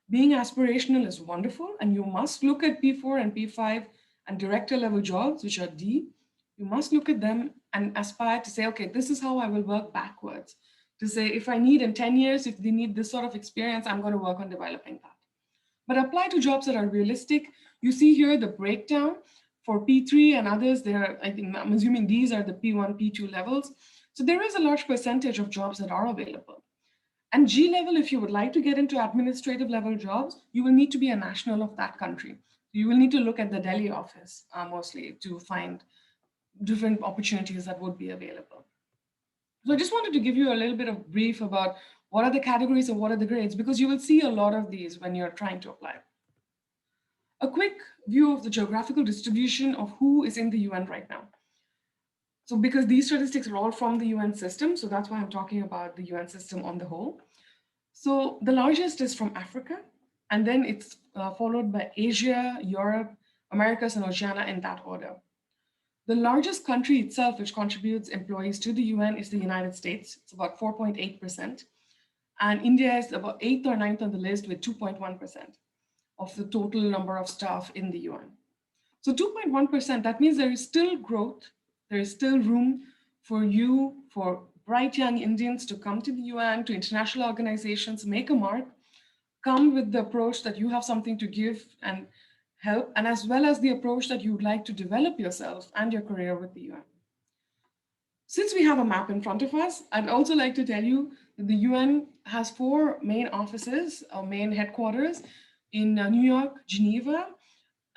Being aspirational is wonderful, and you must look at P4 and P5 and director level jobs, which are D. You must look at them and aspire to say, okay, this is how I will work backwards. To say, if I need in 10 years, if they need this sort of experience, I'm going to work on developing that. But apply to jobs that are realistic. You see here the breakdown for P3 and others. I'm assuming these are the P1, P2 levels. So there is a large percentage of jobs that are available. And G level, if you would like to get into administrative level jobs, you will need to be a national of that country. You will need to look at the Delhi office mostly to find different opportunities that would be available. So I just wanted to give you a little bit of brief about what are the categories and what are the grades, because you will see a lot of these when you're trying to apply. A quick view of the geographical distribution of who is in the UN right now. So because these statistics are all from the UN system, so that's why I'm talking about the UN system on the whole. So the largest is from Africa, and then it's followed by Asia, Europe, Americas, and Oceania in that order. The largest country itself, which contributes employees to the UN, is the United States. It's about 4.8%. And India is about 8th or 9th on the list with 2.1% of the total number of staff in the UN. So 2.1%, that means there is still growth. There is still room for you, for bright young Indians to come to the UN, to international organizations, make a mark, come with the approach that you have something to give and help, and as well as the approach that you would like to develop yourself and your career with the UN. Since we have a map in front of us, I'd also like to tell you that the UN has 4 main offices or main headquarters in New York, Geneva,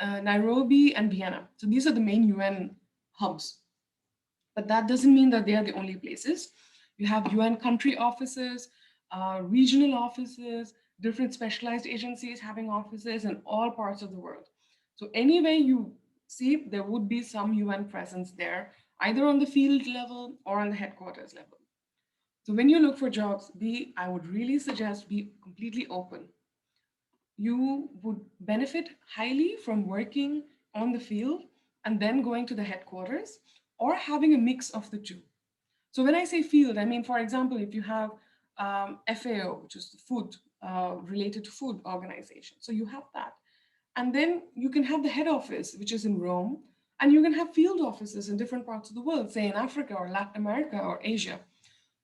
Nairobi, and Vienna. So these are the main UN hubs. But that doesn't mean that they are the only places. You have UN country offices, regional offices, different specialized agencies having offices in all parts of the world. So anywhere you see, there would be some UN presence there, either on the field level or on the headquarters level. So when you look for jobs, I would really suggest be completely open. You would benefit highly from working on the field and then going to the headquarters, or having a mix of the two. So when I say field, I mean, for example, if you have FAO, which is the food, related to food organization. So you have that. And then you can have the head office, which is in Rome, and you can have field offices in different parts of the world, say in Africa or Latin America or Asia.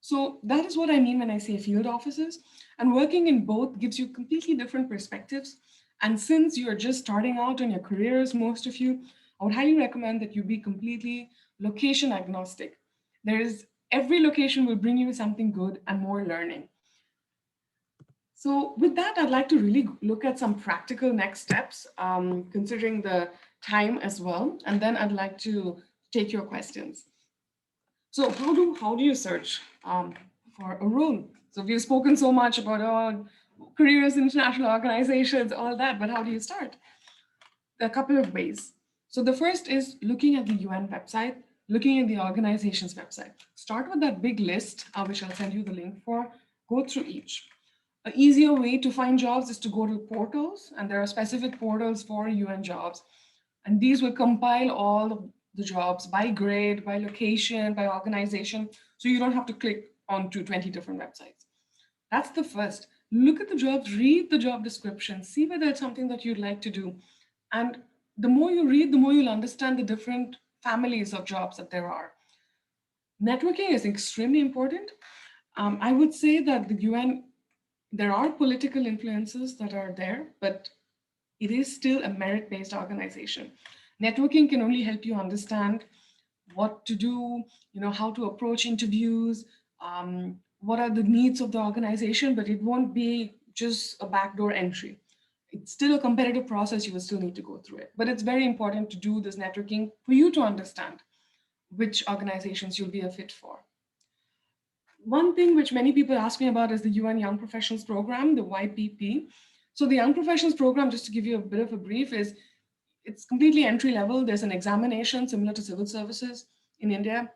So that is what I mean when I say field offices. And working in both gives you completely different perspectives. And since you're just starting out in your careers, most of you, I would highly recommend that you be completely location agnostic. Every location will bring you something good and more learning. So with that, I'd like to really look at some practical next steps, considering the time as well. And then I'd like to take your questions. So how do you search for a role? So we've spoken so much about careers, international organizations, all that, but how do you start? There are a couple of ways. So the first is looking at the UN website, looking at the organization's website. Start with that big list, which I'll send you the link for. Go through each. An easier way to find jobs is to go to portals, and there are specific portals for UN jobs. And these will compile all of the jobs by grade, by location, by organization, so you don't have to click onto 20 different websites. That's the first. Look at the jobs, read the job description, see whether it's something that you'd like to do. And the more you read, the more you'll understand the different families of jobs that there are. Networking is extremely important. I would say that the UN, there are political influences that are there, but it is still a merit-based organization. Networking can only help you understand what to do, how to approach interviews, what are the needs of the organization, but it won't be just a backdoor entry. It's still a competitive process. You will still need to go through it, but it's very important to do this networking for you to understand which organizations you'll be a fit for. One thing which many people ask me about is the UN Young Professionals Program, the YPP. So the Young Professionals Program, just to give you a bit of a brief, it's completely entry level. There's an examination similar to civil services in India.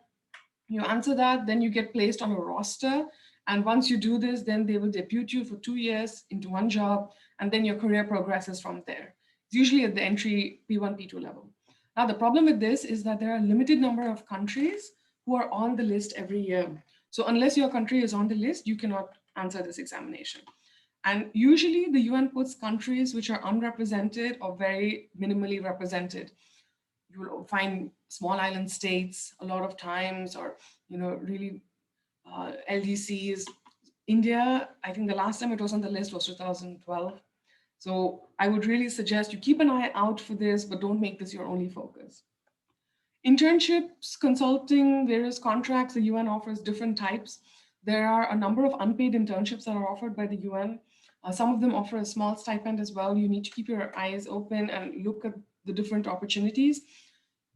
You answer that, then you get placed on a roster. And once you do this, then they will depute you for 2 years into one job, and then your career progresses from there. It's usually at the entry P1, P2 level. Now, the problem with this is that there are a limited number of countries who are on the list every year. So unless your country is on the list, you cannot answer this examination. And usually the UN puts countries which are unrepresented or very minimally represented. You will find small island states a lot of times, or really LDCs. India, I think the last time it was on the list was 2012. So I would really suggest you keep an eye out for this, but don't make this your only focus. Internships, consulting, various contracts, the UN offers different types. There are a number of unpaid internships that are offered by the UN. Some of them offer a small stipend as well. You need to keep your eyes open and look at the different opportunities.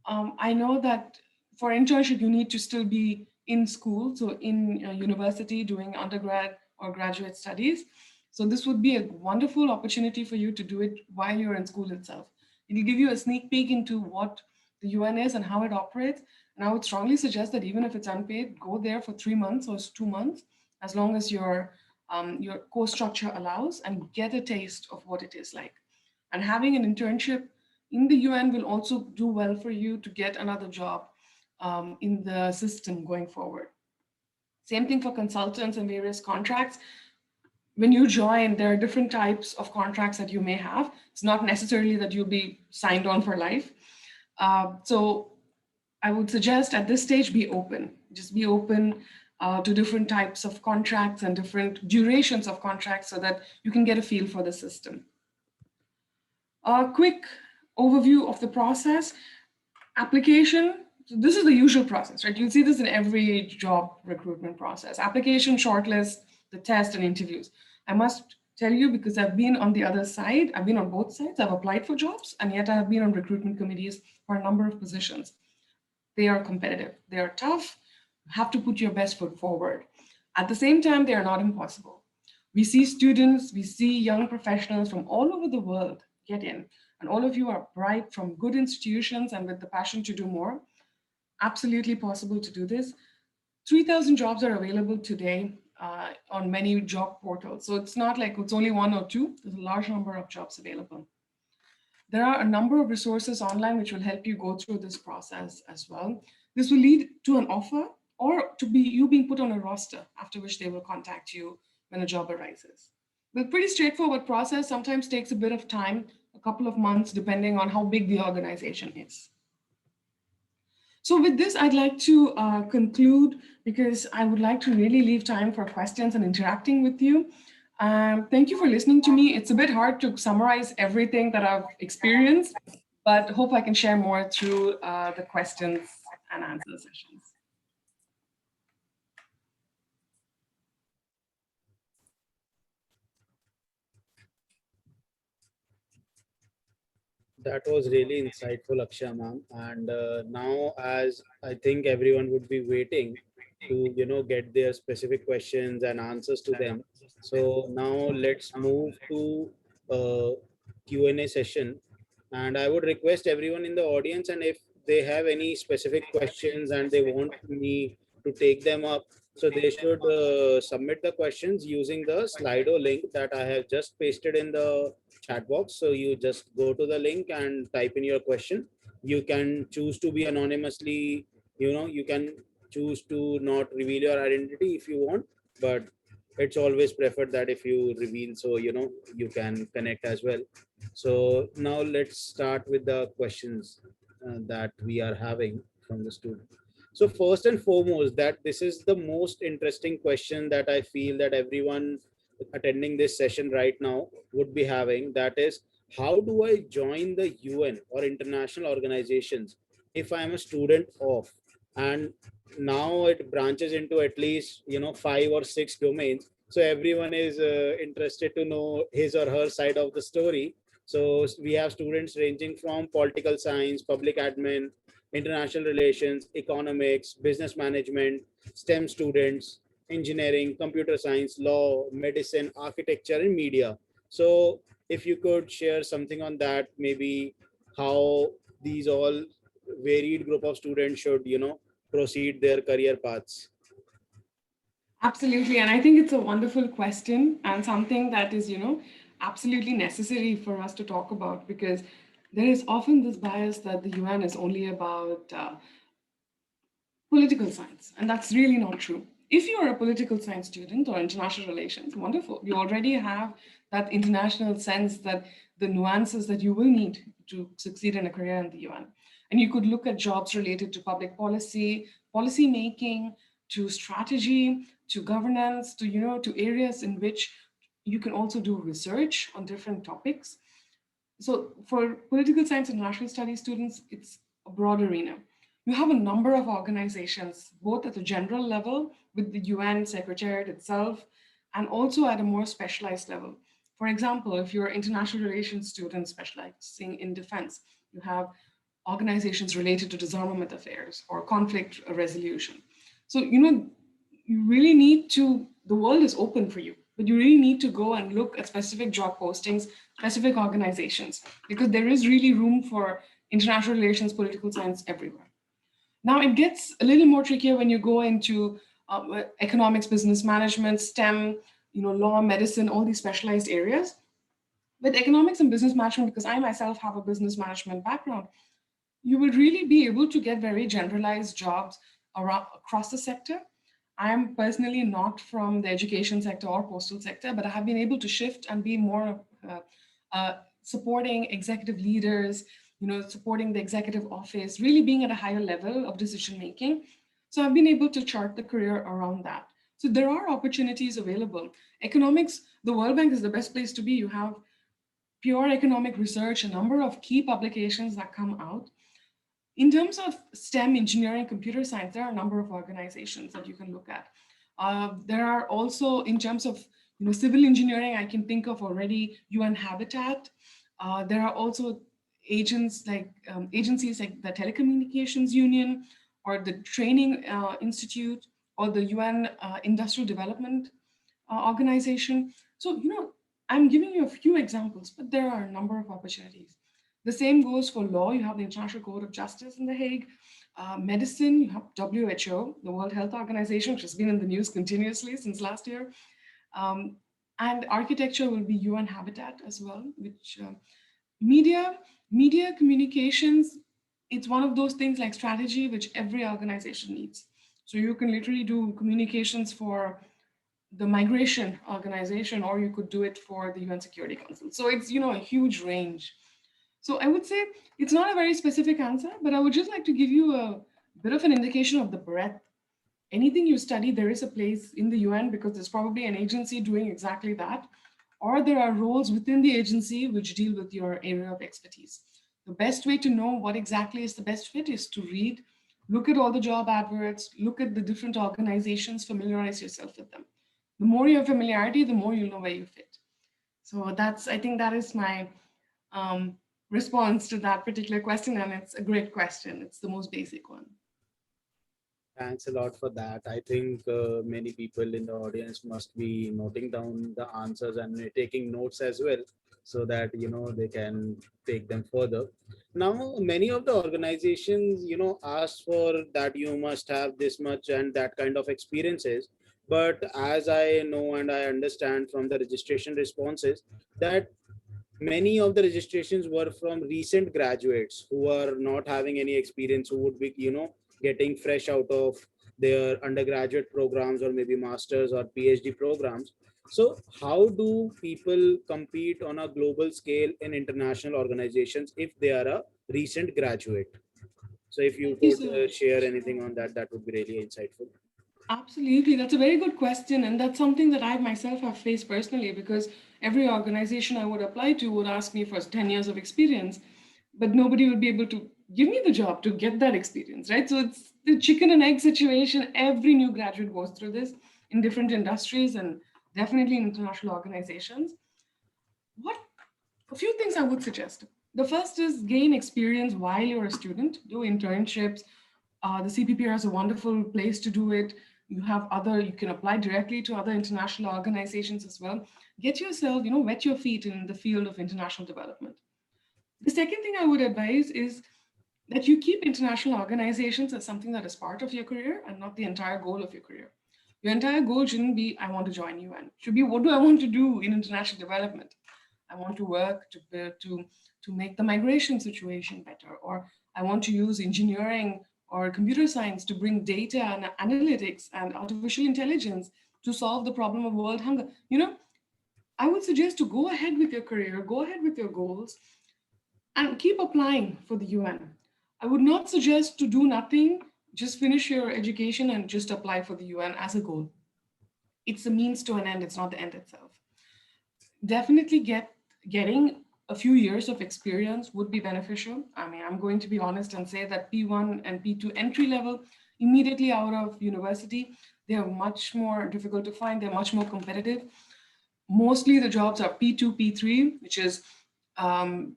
I know that for internship, you need to still be in school, so in university doing undergrad or graduate studies. So this would be a wonderful opportunity for you to do it while you're in school itself. It'll give you a sneak peek into what the UN is and how it operates. And I would strongly suggest that even if it's unpaid, go there for 3 months or 2 months, as long as your course structure allows, and get a taste of what it is like. And having an internship in the UN will also do well for you to get another job in the system going forward. Same thing for consultants and various contracts. When you join, there are different types of contracts that you may have. It's not necessarily that you'll be signed on for life. So I would suggest at this stage, be open. Just be open to different types of contracts and different durations of contracts so that you can get a feel for the system. A quick overview of the process. Application, so this is the usual process, right? You'll see this in every job recruitment process. Application, shortlist, the test, and interviews. I must tell you, because I've been on the other side, I've been on both sides. I've applied for jobs, and yet I have been on recruitment committees for a number of positions. They are competitive, they are tough, you have to put your best foot forward. At the same time, they are not impossible. We see students, we see young professionals from all over the world get in. And all of you are bright, from good institutions and with the passion to do more. Absolutely possible to do this. 3,000 jobs are available today on many job portals. So it's not like it's only 1 or 2, there's a large number of jobs available. There are a number of resources online which will help you go through this process as well. This will lead to an offer or to you being put on a roster, after which they will contact you when a job arises. But pretty straightforward process, sometimes takes a bit of time, a couple of months, depending on how big the organization is. So with this, I'd like to conclude, because I would like to really leave time for questions and interacting with you. Thank you for listening to me. It's a bit hard to summarize everything that I've experienced, but hope I can share more through the questions and answer sessions. That was really insightful, Akshay ma'am. And now, as I think everyone would be waiting to, get their specific questions and answers to them. So now let's move to uh, Q&A session. And I would request everyone in the audience, and if they have any specific questions and they want me to take them up, so they should submit the questions using the Slido link that I have just pasted in the chat box. So you just go to the link and type in your question. You can choose to be anonymously, you can choose to not reveal your identity if you want, but it's always preferred that if you reveal, so you can connect as well. So now let's start with the questions that we are having from the student. So first and foremost, that this is the most interesting question that I feel that everyone attending this session right now would be having. That is, how do I join the UN or international organizations if I'm a student of? And now it branches into at least 5 or 6 domains. So everyone is interested to know his or her side of the story. So we have students ranging from political science, public admin, international relations, economics, business management, STEM students, engineering, computer science, law, medicine, architecture, and media. So if you could share something on that, maybe how these all varied group of students should, proceed their career paths. Absolutely. And I think it's a wonderful question and something that is, absolutely necessary for us to talk about, because there is often this bias that the UN is only about political science. And that's really not true. If you're a political science student or international relations, wonderful. You already have that international sense, that the nuances that you will need to succeed in a career in the UN. And you could look at jobs related to public policy, policy making, to strategy, to governance, to to areas in which you can also do research on different topics. So for political science and national studies students, it's a broad arena. You have a number of organizations, both at the general level with the UN Secretariat itself, and also at a more specialized level. For example, if you're an international relations student specializing in defense, you have organizations related to disarmament affairs or conflict resolution. So, you really need to, the world is open for you, but you really need to go and look at specific job postings, specific organizations, because there is really room for international relations, political science everywhere. Now it gets a little more trickier when you go into economics, business management, STEM, law, medicine, all these specialized areas. With economics and business management, because I myself have a business management background, you will really be able to get very generalized jobs around across the sector. I am personally not from the education sector or postal sector, but I have been able to shift and be more supporting executive leaders, supporting the executive office, really being at a higher level of decision making. So I've been able to chart the career around that. So there are opportunities available. Economics, the World Bank is the best place to be. You have pure economic research, a number of key publications that come out. In terms of STEM, engineering, computer science, there are a number of organizations that you can look at. There are also, in terms of civil engineering, I can think of already UN Habitat. There are also agencies like the Telecommunications Union or the Training Institute or the UN Industrial Development Organization. So, I'm giving you a few examples, but there are a number of opportunities. The same goes for law. You have the International Court of Justice in The Hague. Medicine, you have WHO, the World Health Organization, which has been in the news continuously since last year. And architecture will be UN Habitat as well, which media communications, it's one of those things like strategy, which every organization needs. So you can literally do communications for the migration organization, or you could do it for the UN Security Council. So it's, a huge range. So I would say it's not a very specific answer, but I would just like to give you a bit of an indication of the breadth. Anything you study, there is a place in the UN because there's probably an agency doing exactly that, or there are roles within the agency which deal with your area of expertise. The best way to know what exactly is the best fit is to read, look at all the job adverts, look at the different organizations, familiarize yourself with them. The more you have familiarity, the more you'll know where you fit. So I think that is my response to that particular question, and it's a great question. It's the most basic one. Thanks a lot for that. I think many people in the audience must be noting down the answers and taking notes as well, so that they can take them further. Now, many of the organizations ask for that you must have this much and that kind of experiences. But as I know and I understand from the registration responses, that many of the registrations were from recent graduates who are not having any experience, who would be getting fresh out of their undergraduate programs or maybe masters or PhD programs. So how do people compete on a global scale in international organizations if they are a recent graduate? So if you Thank you could so much. share anything on that, that would be really insightful. Absolutely. That's a very good question. And that's something that I myself have faced personally, because every organization I would apply to would ask me for 10 years of experience, but nobody would be able to give me the job to get that experience, right? So it's the chicken and egg situation. Every new graduate goes through this in different industries and definitely in international organizations. What A few things I would suggest. The first is gain experience while you're a student, do internships. The CPPR is a wonderful place to do it. You can apply directly to other international organizations as well. Get yourself, wet your feet in the field of international development. The second thing I would advise is that you keep international organizations as something that is part of your career and not the entire goal of your career. Your entire goal shouldn't be, I want to join UN. It should be, what do I want to do in international development? I want to work to build, to make the migration situation better, or I want to use engineering or computer science to bring data and analytics and artificial intelligence to solve the problem of world hunger. I would suggest to go ahead with your career, go ahead with your goals, and keep applying for the UN. I would not suggest to do nothing, just finish your education and just apply for the UN as a goal. It's a means to an end, it's not the end itself. Definitely getting a few years of experience would be beneficial. I mean, I'm going to be honest and say that P1 and P2 entry level, immediately out of university, they are much more difficult to find, they're much more competitive. Mostly the jobs are P2, P3, which is 2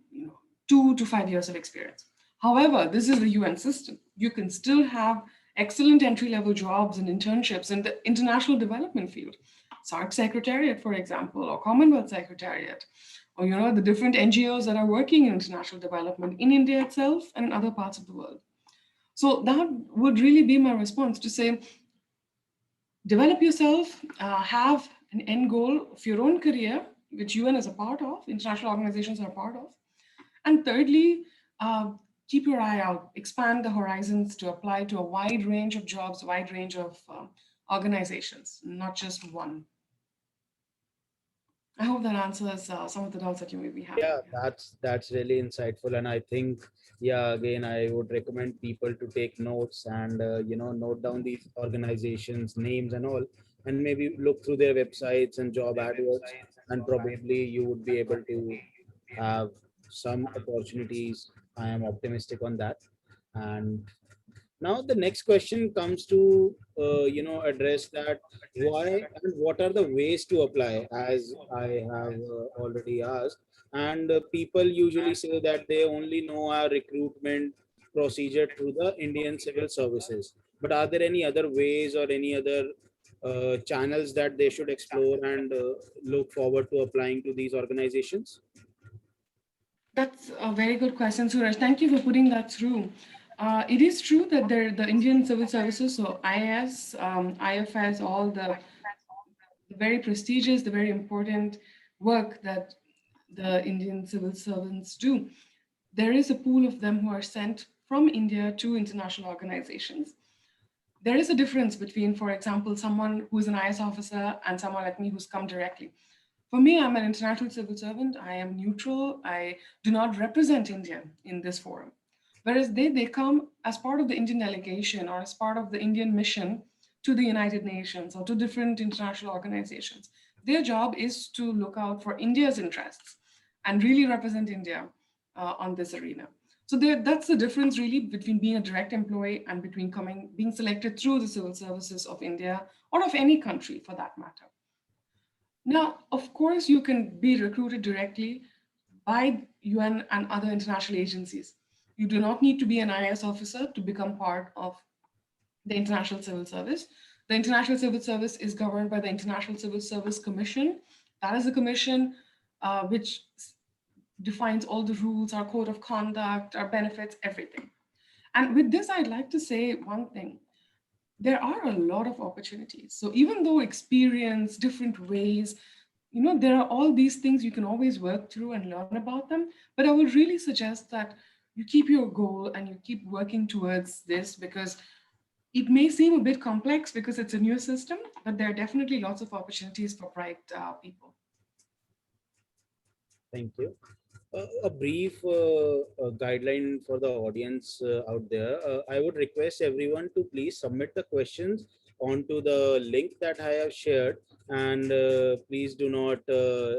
to 5 years of experience. However, this is the UN system. You can still have excellent entry-level jobs and internships in the international development field. SARC Secretariat, for example, or Commonwealth Secretariat, or the different NGOs that are working in international development in India itself and in other parts of the world. So that would really be my response, to say, develop yourself, have an end goal of your own career, which UN is a part of, international organizations are a part of. And thirdly, keep your eye out, expand the horizons to apply to a wide range of jobs, wide range of organizations, not just one. I hope that answers some of the doubts that you may be having. Yeah, that's really insightful, and I think, yeah, again, I would recommend people to take notes and note down these organizations names and all, and maybe look through their websites and job adverts, and probably you would be able to have some opportunities. I am optimistic on that. And now the next question comes to address that why and what are the ways to apply, as I have already asked. And people usually say that they only know our recruitment procedure through the Indian civil services. But are there any other ways or any other channels that they should explore and look forward to applying to these organizations? That's a very good question, Suraj. Thank you for putting that through. It is true that the Indian civil services, so IAS, IFS, all the very prestigious, the very important work that the Indian civil servants do. There is a pool of them who are sent from India to international organizations. There is a difference between, for example, someone who is an IS officer and someone like me who's come directly. For me, I'm an international civil servant. I am neutral. I do not represent India in this forum. Whereas they come as part of the Indian delegation or as part of the Indian mission to the United Nations or to different international organizations. Their job is to look out for India's interests and really represent India on this arena. So that's the difference really between being a direct employee and between being selected through the civil services of India or of any country for that matter. Now, of course, you can be recruited directly by UN and other international agencies. You do not need to be an IAS officer to become part of the International Civil Service. The International Civil Service is governed by the International Civil Service Commission. That is a commission which defines all the rules, our code of conduct, our benefits, everything. And with this, I'd like to say one thing. There are a lot of opportunities. So even though experience, different ways, there are all these things you can always work through and learn about them. But I would really suggest that you keep your goal and you keep working towards this, because it may seem a bit complex because it's a new system, but there are definitely lots of opportunities for bright people. Thank you. A brief guideline for the audience out there. I would request everyone to please submit the questions onto the link that I have shared, and please do not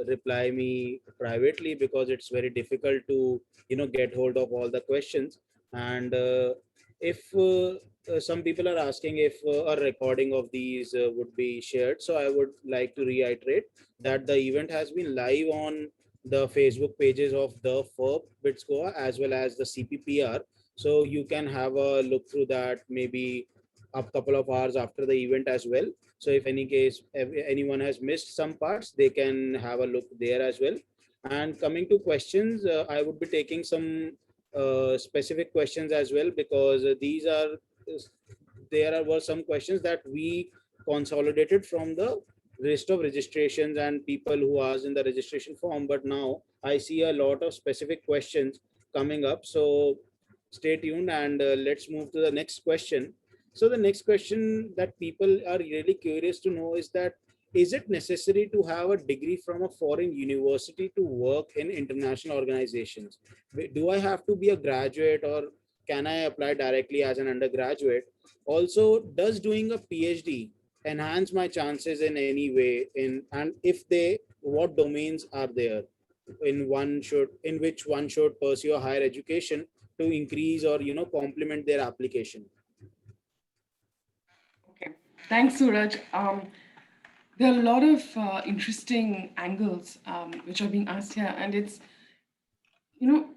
reply me privately, because it's very difficult to get hold of all the questions. And if some people are asking if a recording of these would be shared, so I would like to reiterate that the event has been live on the Facebook pages of the FIRP BITS Goa as well as the CPPR. So you can have a look through that maybe a couple of hours after the event as well. So if anyone has missed some parts, they can have a look there as well. And coming to questions, I would be taking some specific questions as well, because were some questions that we consolidated from the list of registrations and people who asked in the registration form, but now I see a lot of specific questions coming up. So stay tuned, and let's move to the next question. So the next question that people are really curious to know is that, is it necessary to have a degree from a foreign university to work in international organizations? Do I have to be a graduate, or can I apply directly as an undergraduate? Also, does doing a PhD enhance my chances in any way, and if they, what domains are there in which one should pursue a higher education to increase or complement their application? Okay, thanks, Suraj. There are a lot of interesting angles which are being asked here, and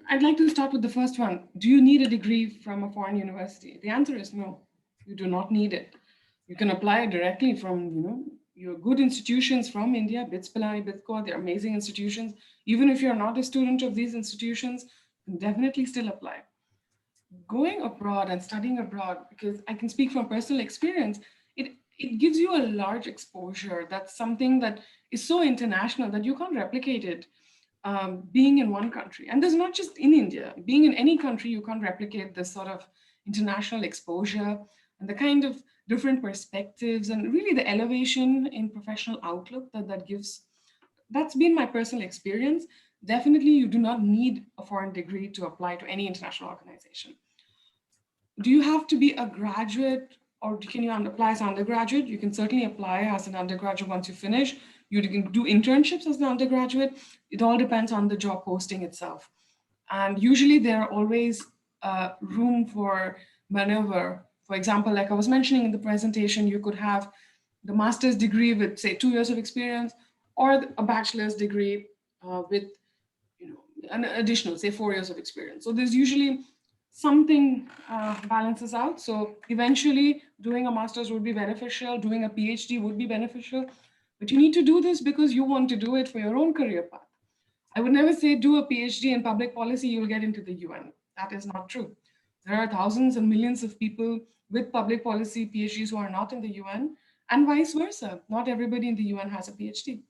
I'd like to start with the first one. Do you need a degree from a foreign university? The answer is no, you do not need it. You can apply directly from, your good institutions from India, BITS Pilani, BITS Goa, they're amazing institutions. Even if you're not a student of these institutions, you can definitely still apply. Going abroad and studying abroad, because I can speak from personal experience, it gives you a large exposure. That's something that is so international that you can't replicate it being in one country. And there's not just in India, being in any country, you can't replicate this sort of international exposure and the kind of different perspectives and really the elevation in professional outlook that gives. That's been my personal experience. Definitely, you do not need a foreign degree to apply to any international organization. Do you have to be a graduate, or can you apply as an undergraduate? You can certainly apply as an undergraduate once you finish. You can do internships as an undergraduate. It all depends on the job posting itself. And usually there are always room for maneuver. For example, like I was mentioning in the presentation, you could have the master's degree with, say, 2 years of experience, or a bachelor's degree with an additional, say, 4 years of experience. So there's usually something balances out. So eventually doing a master's would be beneficial, doing a PhD would be beneficial, but you need to do this because you want to do it for your own career path. I would never say do a PhD in public policy, you'll get into the UN. That is not true. There are thousands and millions of people with public policy PhDs who are not in the UN, and vice versa. Not everybody in the UN has a PhD.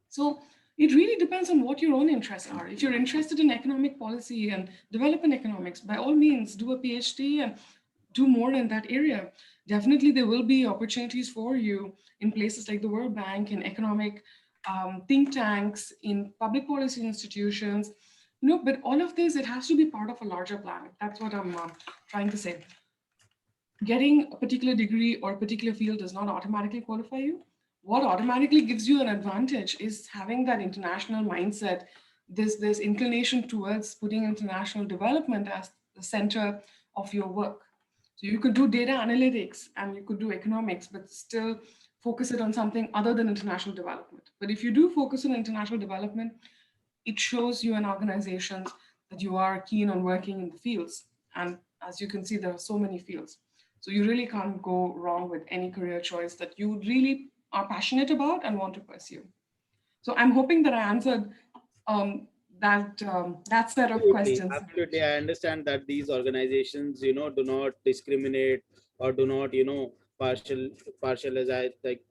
So it really depends on what your own interests are. If you're interested in economic policy and development economics, by all means, do a PhD and do more in that area. Definitely, there will be opportunities for you in places like the World Bank, in economic think tanks, in public policy institutions. But all of this, it has to be part of a larger plan. That's what I'm trying to say. Getting a particular degree or a particular field does not automatically qualify you. What automatically gives you an advantage is having that international mindset, this inclination towards putting international development as the center of your work. So you could do data analytics and you could do economics, but still focus it on something other than international development. But if you do focus on international development, it shows you and organizations that you are keen on working in the fields. And as you can see, there are so many fields. So you really can't go wrong with any career choice that you really are passionate about and want to pursue. So I'm hoping that I answered that set of Absolutely, questions. absolutely. I understand that these organizations, do not discriminate or do not, partial as I like.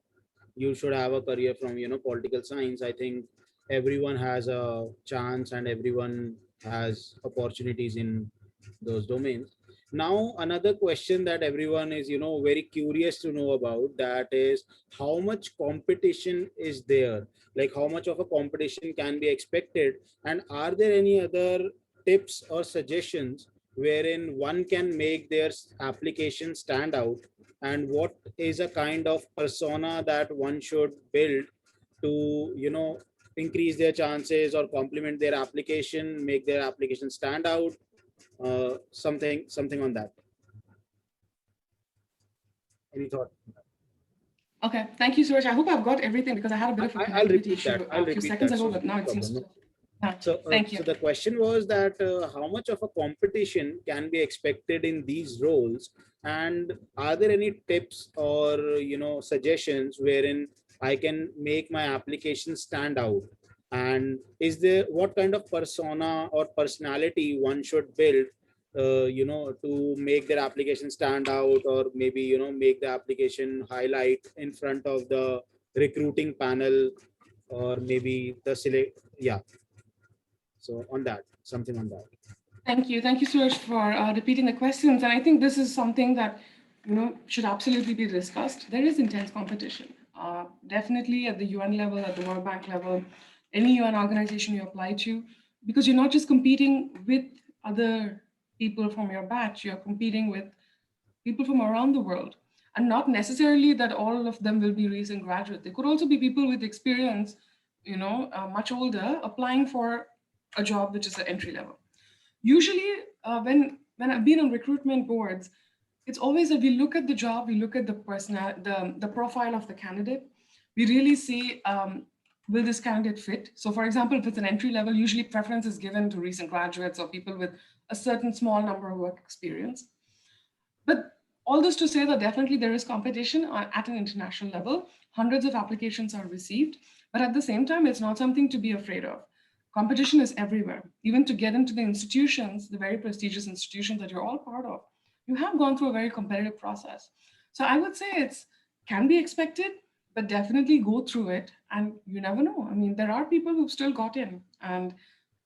You should have a career from, political science. I think everyone has a chance and everyone has opportunities in those domains. Now, another question that everyone is, very curious to know about, that is how much competition is there? Like how much of a competition can be expected? And are there any other tips or suggestions wherein one can make their application stand out? And what is a kind of persona that one should build to, increase their chances or complement their application, make their application stand out? Something on that. Any thought? Okay, thank you, Suraj. I hope I've got everything because I had a bit of a I'll connectivity repeat issue that. I'll a few repeat seconds that. ago, So but now no it seems problem. to. Yeah, So, thank you. so the question was that how much of a competition can be expected in these roles, and are there any tips or suggestions wherein I can make my application stand out? And is there what kind of persona or personality one should build, to make their application stand out, or maybe make the application highlight in front of the recruiting panel, or maybe the select. Yeah, so on that, something on that. Thank you, Suraj, for repeating the questions. And I think this is something that should absolutely be discussed. There is intense competition, definitely at the UN level, at the World Bank level, any UN organization you apply to, because you're not just competing with other people from your batch, you're competing with people from around the world. And not necessarily that all of them will be recent graduates. They could also be people with experience, much older, applying for a job which is an entry level. Usually, when I've been on recruitment boards, it's always that we look at the job, we look at the profile of the candidate. We really see, will this candidate fit? So for example, if it's an entry level, usually preference is given to recent graduates or people with a certain small number of work experience. But all this to say that definitely there is competition at an international level. Hundreds of applications are received, but at the same time, it's not something to be afraid of. Competition is everywhere. Even to get into the institutions, the very prestigious institutions that you're all part of, you have gone through a very competitive process. So I would say it's can be expected, but definitely go through it, and you never know. I mean, there are people who've still got in, and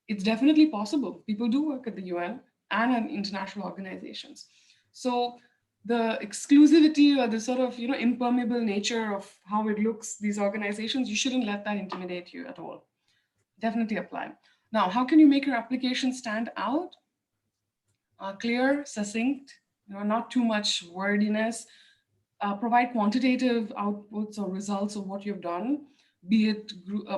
it's definitely possible. People do work at the UN and in international organizations. So the exclusivity or the sort of impermeable nature of how it looks, these organizations, you shouldn't let that intimidate you at all. Definitely apply. Now, how can you make your application stand out? Clear, succinct, not too much wordiness. Provide quantitative outputs or results of what you've done, be it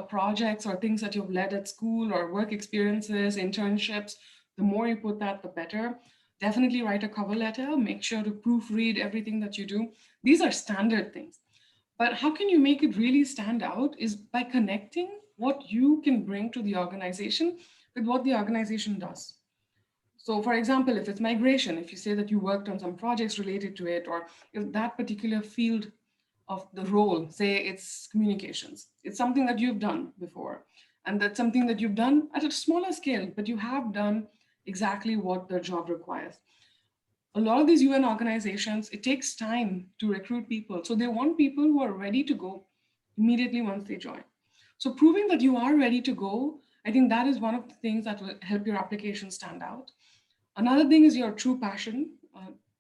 projects or things that you've led at school or work experiences, internships. The more you put that, the better. Definitely write a cover letter. Make sure to proofread everything that you do. These are standard things. But how can you make it really stand out is by connecting what you can bring to the organization with what the organization does. So for example, if it's migration, if you say that you worked on some projects related to it, or if that particular field of the role, say it's communications, it's something that you've done before. And that's something that you've done at a smaller scale, but you have done exactly what the job requires. A lot of these UN organizations, it takes time to recruit people. So they want people who are ready to go immediately once they join. So proving that you are ready to go, I think that is one of the things that will help your application stand out. Another thing is your true passion,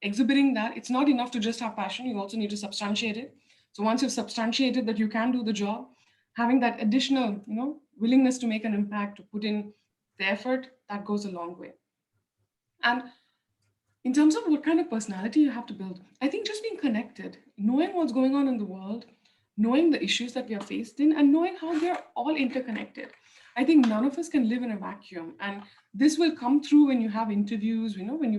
exhibiting that. It's not enough to just have passion, you also need to substantiate it. So once you've substantiated that you can do the job, having that additional, willingness to make an impact, to put in the effort, that goes a long way. And in terms of what kind of personality you have to build, I think just being connected, knowing what's going on in the world, knowing the issues that we are faced in, and knowing how they're all interconnected. I think none of us can live in a vacuum. And this will come through when you have interviews, when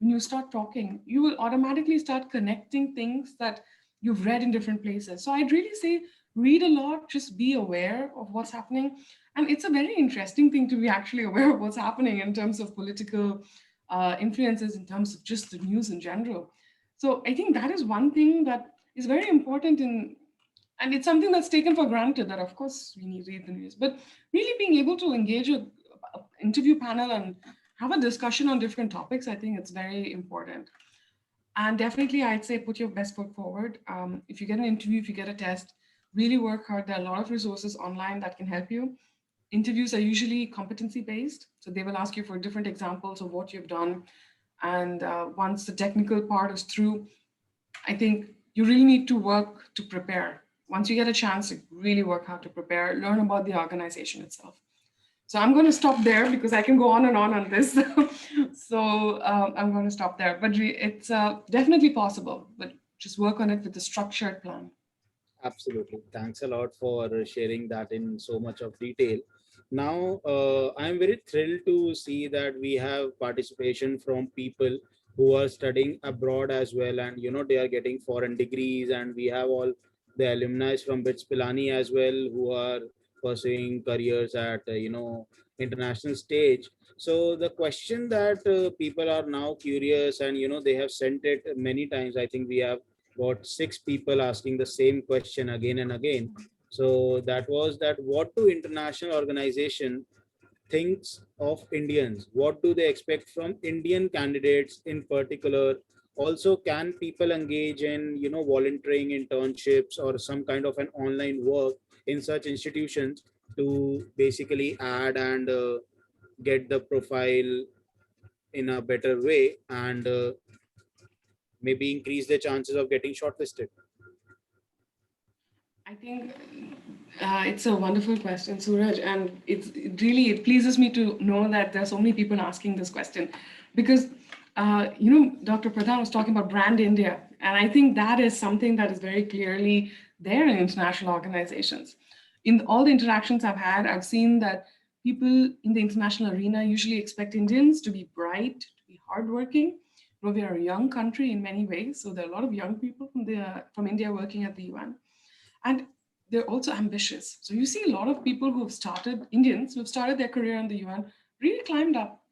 you start talking, you will automatically start connecting things that you've read in different places. So I'd really say read a lot, just be aware of what's happening, And it's a very interesting thing to be actually aware of what's happening in terms of political influences, in terms of just the news in general. So I think that is one thing that is very important and it's something that's taken for granted that of course we need to read the news, but really being able to engage a interview panel and have a discussion on different topics, I think it's very important. And definitely, I'd say put your best foot forward. If you get an interview, if you get a test, really work hard. There are a lot of resources online that can help you. Interviews are usually competency based. So they will ask you for different examples of what you've done. And once the technical part is through, I think you really need to work to prepare. Once you get a chance to really work hard to prepare, learn about the organization itself. So I'm going to stop there because I can go on this. So I'm going to stop there. But it's definitely possible, but just work on it with a structured plan. Absolutely. Thanks a lot for sharing that in so much of detail. Now, I'm very thrilled to see that we have participation from people who are studying abroad as well, and they are getting foreign degrees, and we have all the alumni from BITS Pilani as well who are pursuing careers at international stage. So the question that people are now curious, and they have sent it many times. I think we have got 6 people asking the same question again and again. So that was that what do international organization thinks of Indians? What do they expect from Indian candidates in particular? Also, can people engage in volunteering, internships, or some kind of an online work in such institutions to basically add and get the profile in a better way and maybe increase their chances of getting shortlisted? I think it's a wonderful question, Suraj, and it pleases me to know that there are so many people asking this question, because Dr. Pradhan was talking about brand India, and I think that is something that is very clearly there in international organizations. In all the interactions I've had, I've seen that people in the international arena usually expect Indians to be bright, to be hardworking. We are a young country in many ways, so there are a lot of young people from India working at the UN. And they're also ambitious. So you see a lot of people who have started, Indians who have started their career in the UN, really climbed up.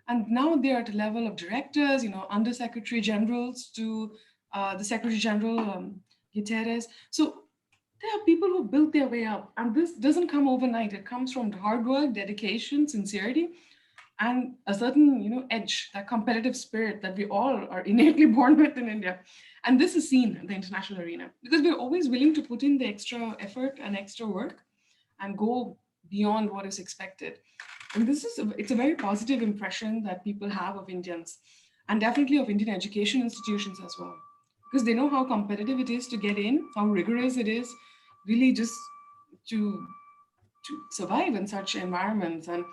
And now they're at a level of directors, under secretary generals to the secretary general, Guterres. So there are people who built their way up. And this doesn't come overnight. It comes from hard work, dedication, sincerity, and a certain edge, that competitive spirit that we all are innately born with in India. And this is seen in the international arena because we're always willing to put in the extra effort and extra work and go beyond what is expected. And it's a very positive impression that people have of Indians, and definitely of Indian education institutions as well, because they know how competitive it is to get in, how rigorous it is really just to survive in such environments. And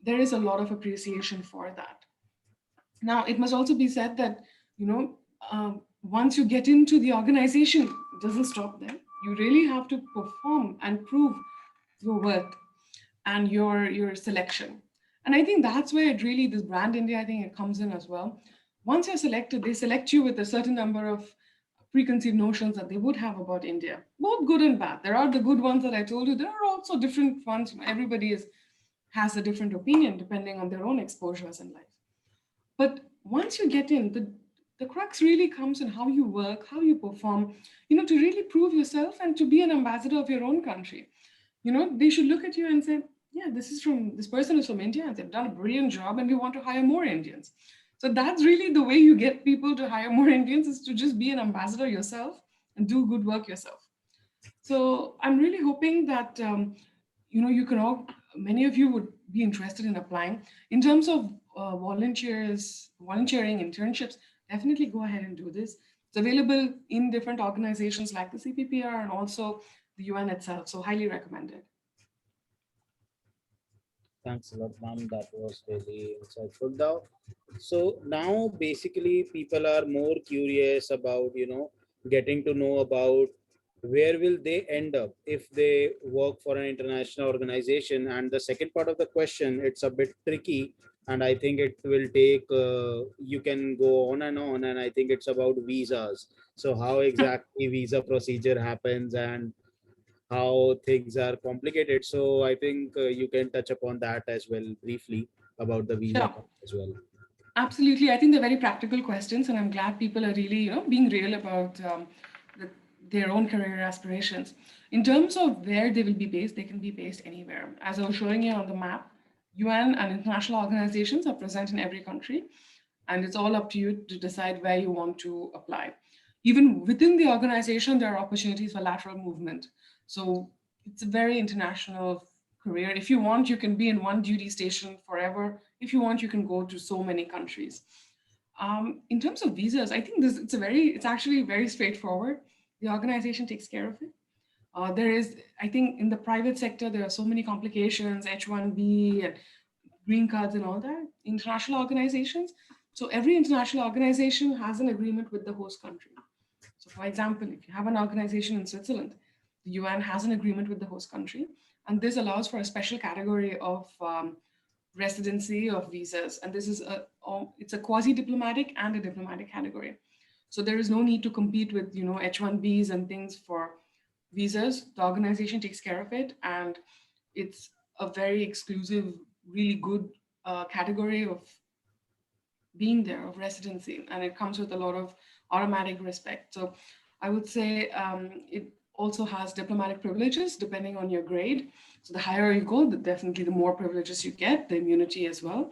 there is a lot of appreciation for that. Now, it must also be said that, once you get into the organization, it doesn't stop there. You really have to perform and prove your worth and your selection. And I think that's where this brand India, I think it comes in as well. Once you're selected, they select you with a certain number of preconceived notions that they would have about India, both good and bad. There are the good ones that I told you. There are also different ones. Everybody has a different opinion depending on their own exposures in life. But once you get in, the crux really comes in how you work, how you perform, to really prove yourself and to be an ambassador of your own country. They should look at you and say, yeah, this person is from India and they've done a brilliant job and we want to hire more Indians. So that's really the way you get people to hire more Indians, is to just be an ambassador yourself and do good work yourself. So I'm really hoping that, you can all, many of you would be interested in applying. In terms of volunteering, internships, definitely go ahead and do this. It's available in different organizations like the CPPR and also the UN itself. So highly recommended. Thanks a lot, ma'am. That was really insightful. Now, so now basically people are more curious about, getting to know about where will they end up if they work for an international organization. And the second part of the question, it's a bit tricky, and I think it will take, you can go on, and I think it's about visas. So how exactly visa procedure happens, and how things are complicated. So I think you can touch upon that as well briefly about the visa Sure. part as well. Absolutely. I think they're very practical questions, and I'm glad people are really, being real about the, their own career aspirations. In terms of where they will be based, they can be based anywhere. As I was showing you on the map, UN and international organizations are present in every country, and it's all up to you to decide where you want to apply. Even within the organization, there are opportunities for lateral movement. So it's a very international career. If you want, you can be in one duty station forever. If you want, you can go to so many countries. In terms of visas, I think it's actually very straightforward. The organization takes care of it. There is, I think, in the private sector, there are so many complications, H-1B and green cards and all that, international organizations. So every international organization has an agreement with the host country. So for example, if you have an organization in Switzerland, the UN has an agreement with the host country, and this allows for a special category of residency of visas. And this is it's a quasi-diplomatic and a diplomatic category. So there is no need to compete with, H-1Bs and things for visas. The organization takes care of it, and it's a very exclusive, really good category of being there, of residency, and it comes with a lot of automatic respect. So I would say it also has diplomatic privileges depending on your grade. So the higher you go, definitely the more privileges you get, the immunity as well.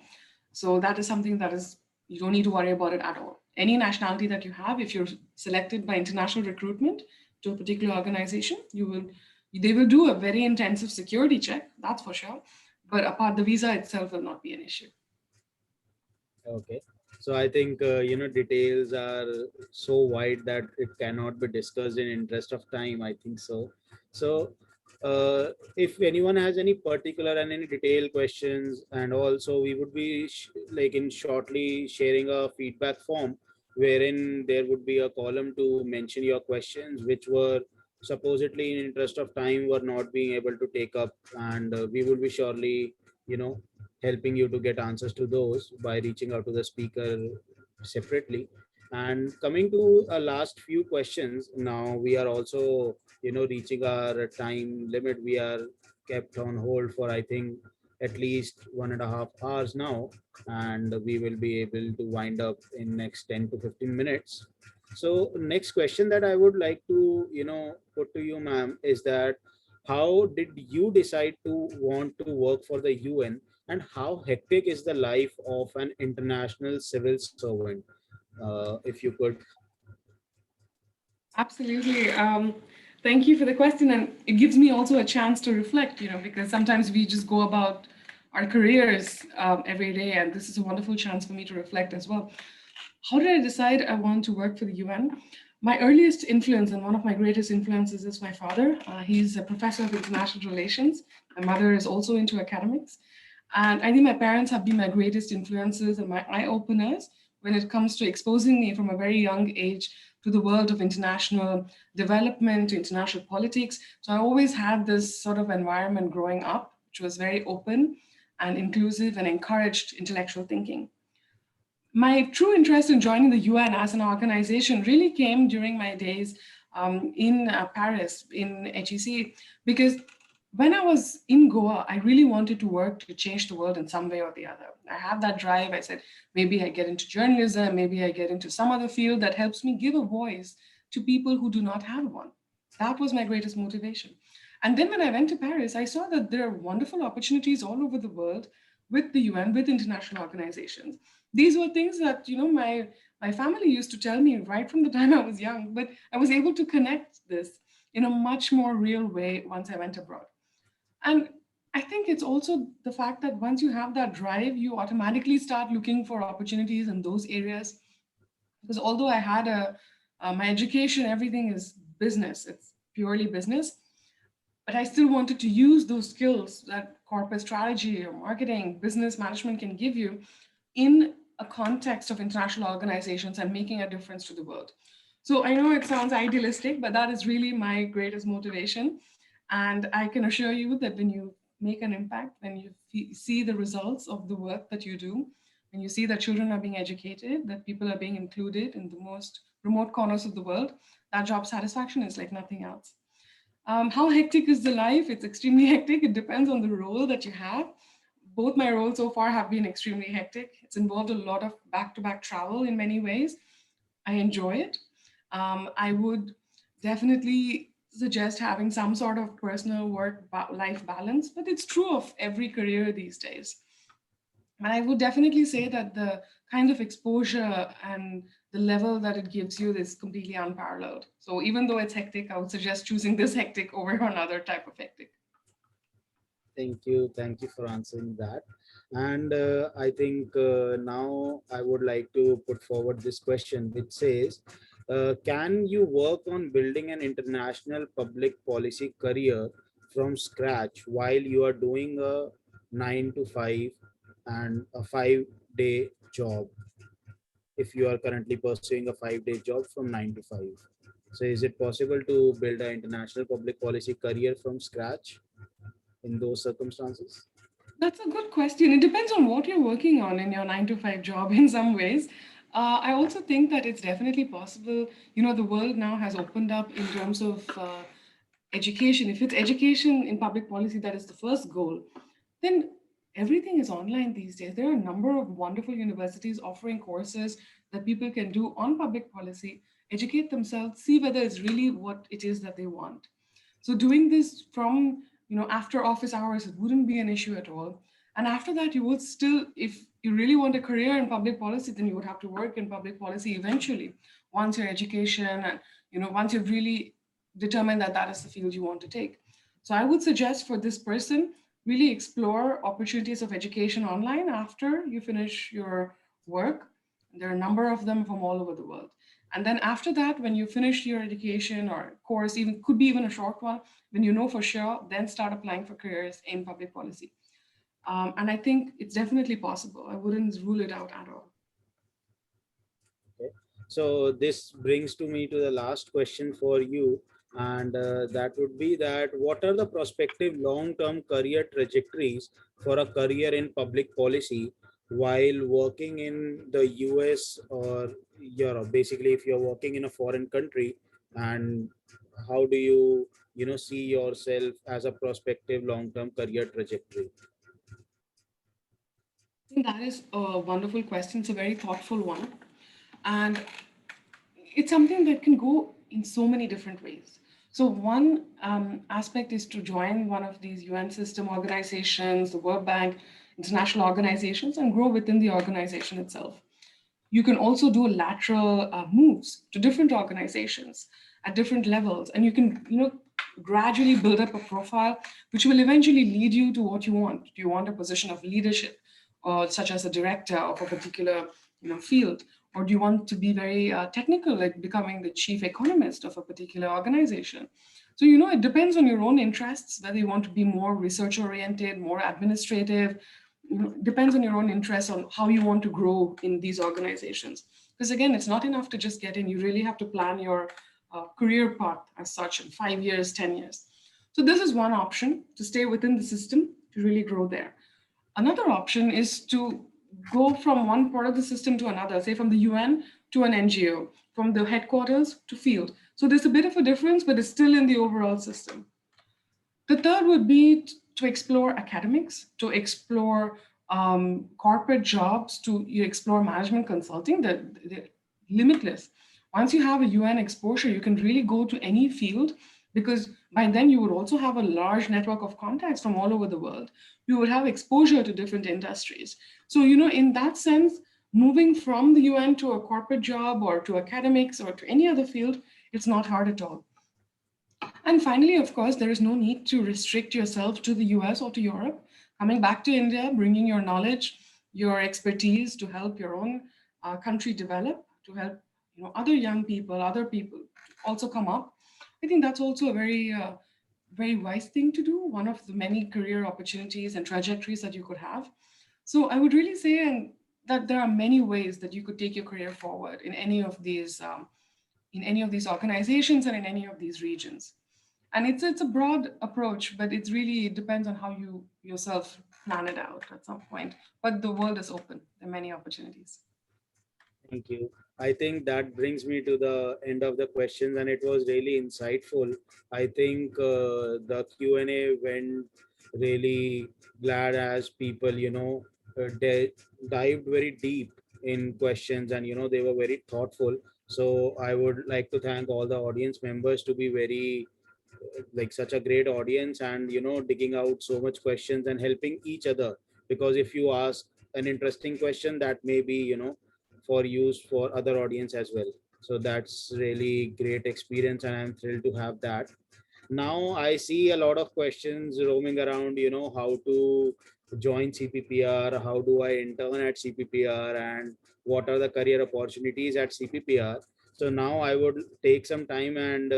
So that is something that is, you don't need to worry about it at all. Any nationality that you have, if you're selected by international recruitment to a particular organization, they will do a very intensive security check, that's for sure. But apart, the visa itself will not be an issue. Okay. So I think details are so wide that it cannot be discussed in interest of time. I think so. So if anyone has any particular and any detailed questions, and also we would be like in shortly sharing a feedback form wherein there would be a column to mention your questions, which were supposedly in interest of time were not being able to take up, and we will be surely you know helping you to get answers to those by reaching out to the speaker separately. And coming to a last few questions, now we are also reaching our time limit. We are kept on hold for I think at least 1.5 hours now, and we will be able to wind up in next 10 to 15 minutes. So next question that I would like to put to you, ma'am, is that how did you decide to want to work for the UN, and how hectic is the life of an international civil servant? If you could. Absolutely. Thank you for the question. And it gives me also a chance to reflect, because sometimes we just go about our careers every day. And this is a wonderful chance for me to reflect as well. How did I decide I want to work for the UN? My earliest influence and one of my greatest influences is my father. He's a professor of international relations. My mother is also into academics. And I think my parents have been my greatest influences and my eye openers when it comes to exposing me from a very young age to the world of international development, international politics. So I always had this sort of environment growing up, which was very open and inclusive and encouraged intellectual thinking. My true interest in joining the UN as an organization really came during my days in Paris, in HEC, because when I was in Goa, I really wanted to work to change the world in some way or the other. I have that drive. I said, maybe I get into journalism, maybe I get into some other field that helps me give a voice to people who do not have one. That was my greatest motivation. And then when I went to Paris, I saw that there are wonderful opportunities all over the world with the UN, with international organizations. These were things that, my family used to tell me right from the time I was young, but I was able to connect this in a much more real way once I went abroad. And I think it's also the fact that once you have that drive, you automatically start looking for opportunities in those areas. Because although I had my education, everything is business, it's purely business, but I still wanted to use those skills that corporate strategy or marketing, business management can give you in a context of international organizations and making a difference to the world. So I know it sounds idealistic, but that is really my greatest motivation. And I can assure you that when you make an impact, when you see the results of the work that you do, when you see that children are being educated, that people are being included in the most remote corners of the world, that job satisfaction is like nothing else. How hectic is the life? It's extremely hectic. It depends on the role that you have. Both my roles so far have been extremely hectic. It's involved a lot of back-to-back travel in many ways. I enjoy it. I would definitely suggest having some sort of personal work-life balance, but it's true of every career these days. And I would definitely say that the kind of exposure and the level that it gives you is completely unparalleled. So even though it's hectic, I would suggest choosing this hectic over another type of hectic. Thank you. Thank you for answering that. And I think now I would like to put forward this question, which says, can you work on building an international public policy career from scratch while you are doing a 9 to 5 and a 5 day job? If you are currently pursuing a 5 day job from 9 to 5. So is it possible to build an international public policy career from scratch in those circumstances? That's a good question. It depends on what you're working on in your 9 to 5 job in some ways. I also think that it's definitely possible. You know, the world now has opened up in terms of education. If it's education in public policy that is the first goal, then everything is online these days. There are a number of wonderful universities offering courses that people can do on public policy, educate themselves, see whether it's really what it is that they want. So doing this from, after office hours wouldn't be an issue at all. And after that, you would still, if you really want a career in public policy, then you would have to work in public policy eventually, once your education and, once you've really determined that that is the field you want to take. So I would suggest for this person, really explore opportunities of education online after you finish your work. There are a number of them from all over the world. And then after that, when you finish your education or course, even could be even a short one, when you know for sure, then start applying for careers in public policy. And I think it's definitely possible. I wouldn't rule it out at all. Okay. So this brings to me to the last question for you, and that would be that what are the prospective long-term career trajectories for a career in public policy while working in the US or Europe? Basically, if you're working in a foreign country, and how do you see yourself as a prospective long-term career trajectory? I think that is a wonderful question. It's a very thoughtful one. And it's something that can go in so many different ways. So one aspect is to join one of these UN system organizations, the World Bank, international organizations, and grow within the organization itself. You can also do lateral moves to different organizations at different levels, and you can, gradually build up a profile which will eventually lead you to what you want. Do you want a position of leadership, such as a director of a particular, field, or do you want to be very technical, like becoming the chief economist of a particular organization? So, it depends on your own interests, whether you want to be more research oriented, more administrative, depends on your own interests on how you want to grow in these organizations. Because again, it's not enough to just get in. You really have to plan your career path as such in 5 years, 10 years. So this is one option, to stay within the system, to really grow there. Another option is to go from one part of the system to another, say from the UN to an NGO, from the headquarters to field. So there's a bit of a difference, but it's still in the overall system. The third would be to explore academics, to explore corporate jobs, to explore management consulting. They're limitless. Once you have a UN exposure, you can really go to any field, because by then you would also have a large network of contacts from all over the world. You would have exposure to different industries. So, in that sense, moving from the UN to a corporate job or to academics or to any other field, it's not hard at all. And finally, of course, there is no need to restrict yourself to the US or to Europe. Coming back to India, bringing your knowledge, your expertise to help your own country develop, to help other young people, other people also come up. I think that's also a very, very wise thing to do. One of the many career opportunities and trajectories that you could have. So I would really say that there are many ways that you could take your career forward in any of these organizations and in any of these regions. And it's a broad approach, but it depends on how you yourself plan it out at some point. But the world is open. There are many opportunities. Thank you. I think that brings me to the end of the questions, and it was really insightful. I think the Q&A went really glad as people, they dived very deep in questions, and they were very thoughtful. So I would like to thank all the audience members to be very like such a great audience, and digging out so much questions and helping each other, because if you ask an interesting question, that may be for use for other audience as well. So that's really great experience, and I'm thrilled to have that. Now I see a lot of questions roaming around, how to join CPPR, how do I intern at CPPR, and what are the career opportunities at CPPR. So now I would take some time and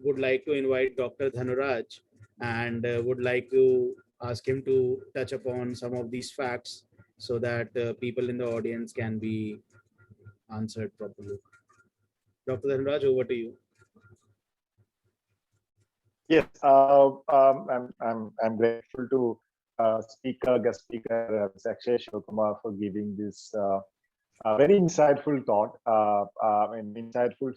would like to invite Dr. Dhanuraj, and would like to ask him to touch upon some of these facts so that people in the audience can be answered properly. Dr. Dhanuraj, over to you. Yes, I'm grateful to guest speaker, Akshaya Shivkumar, for giving this very insightful thought, an insightful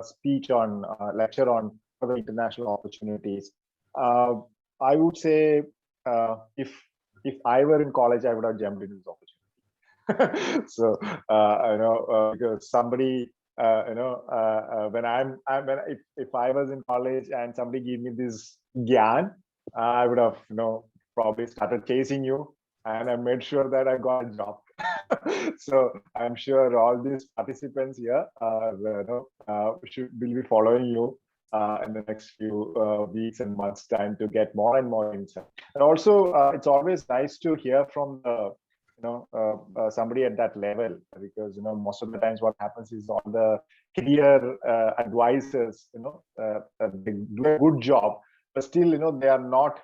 speech on lecture on the international opportunities. I would say if I were in college, I would have jumped into this opportunity. So because somebody when if I was in college and somebody gave me this gyan, I would have probably started chasing you, and I made sure that I got a job. So I'm sure all these participants here will be following you in the next few weeks and months time to get more and more insight. And also, it's always nice to hear from the somebody at that level, because most of the times what happens is all the career advisors they do a good job, but still they are not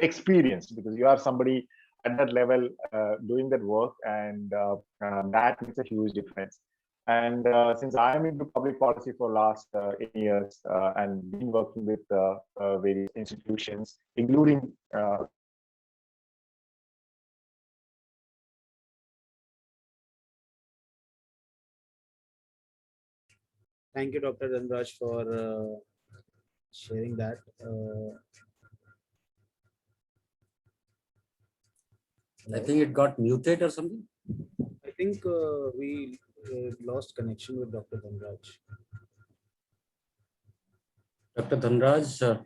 experienced, because you are somebody at that level doing that work, and that makes a huge difference. And since I'm into public policy for last 8 years and been working with various institutions, including Thank you, Dr. Dhanraj, for sharing that. I think it got muted or something. I think we lost connection with Dr. Dhanraj. Dr. Dhanraj,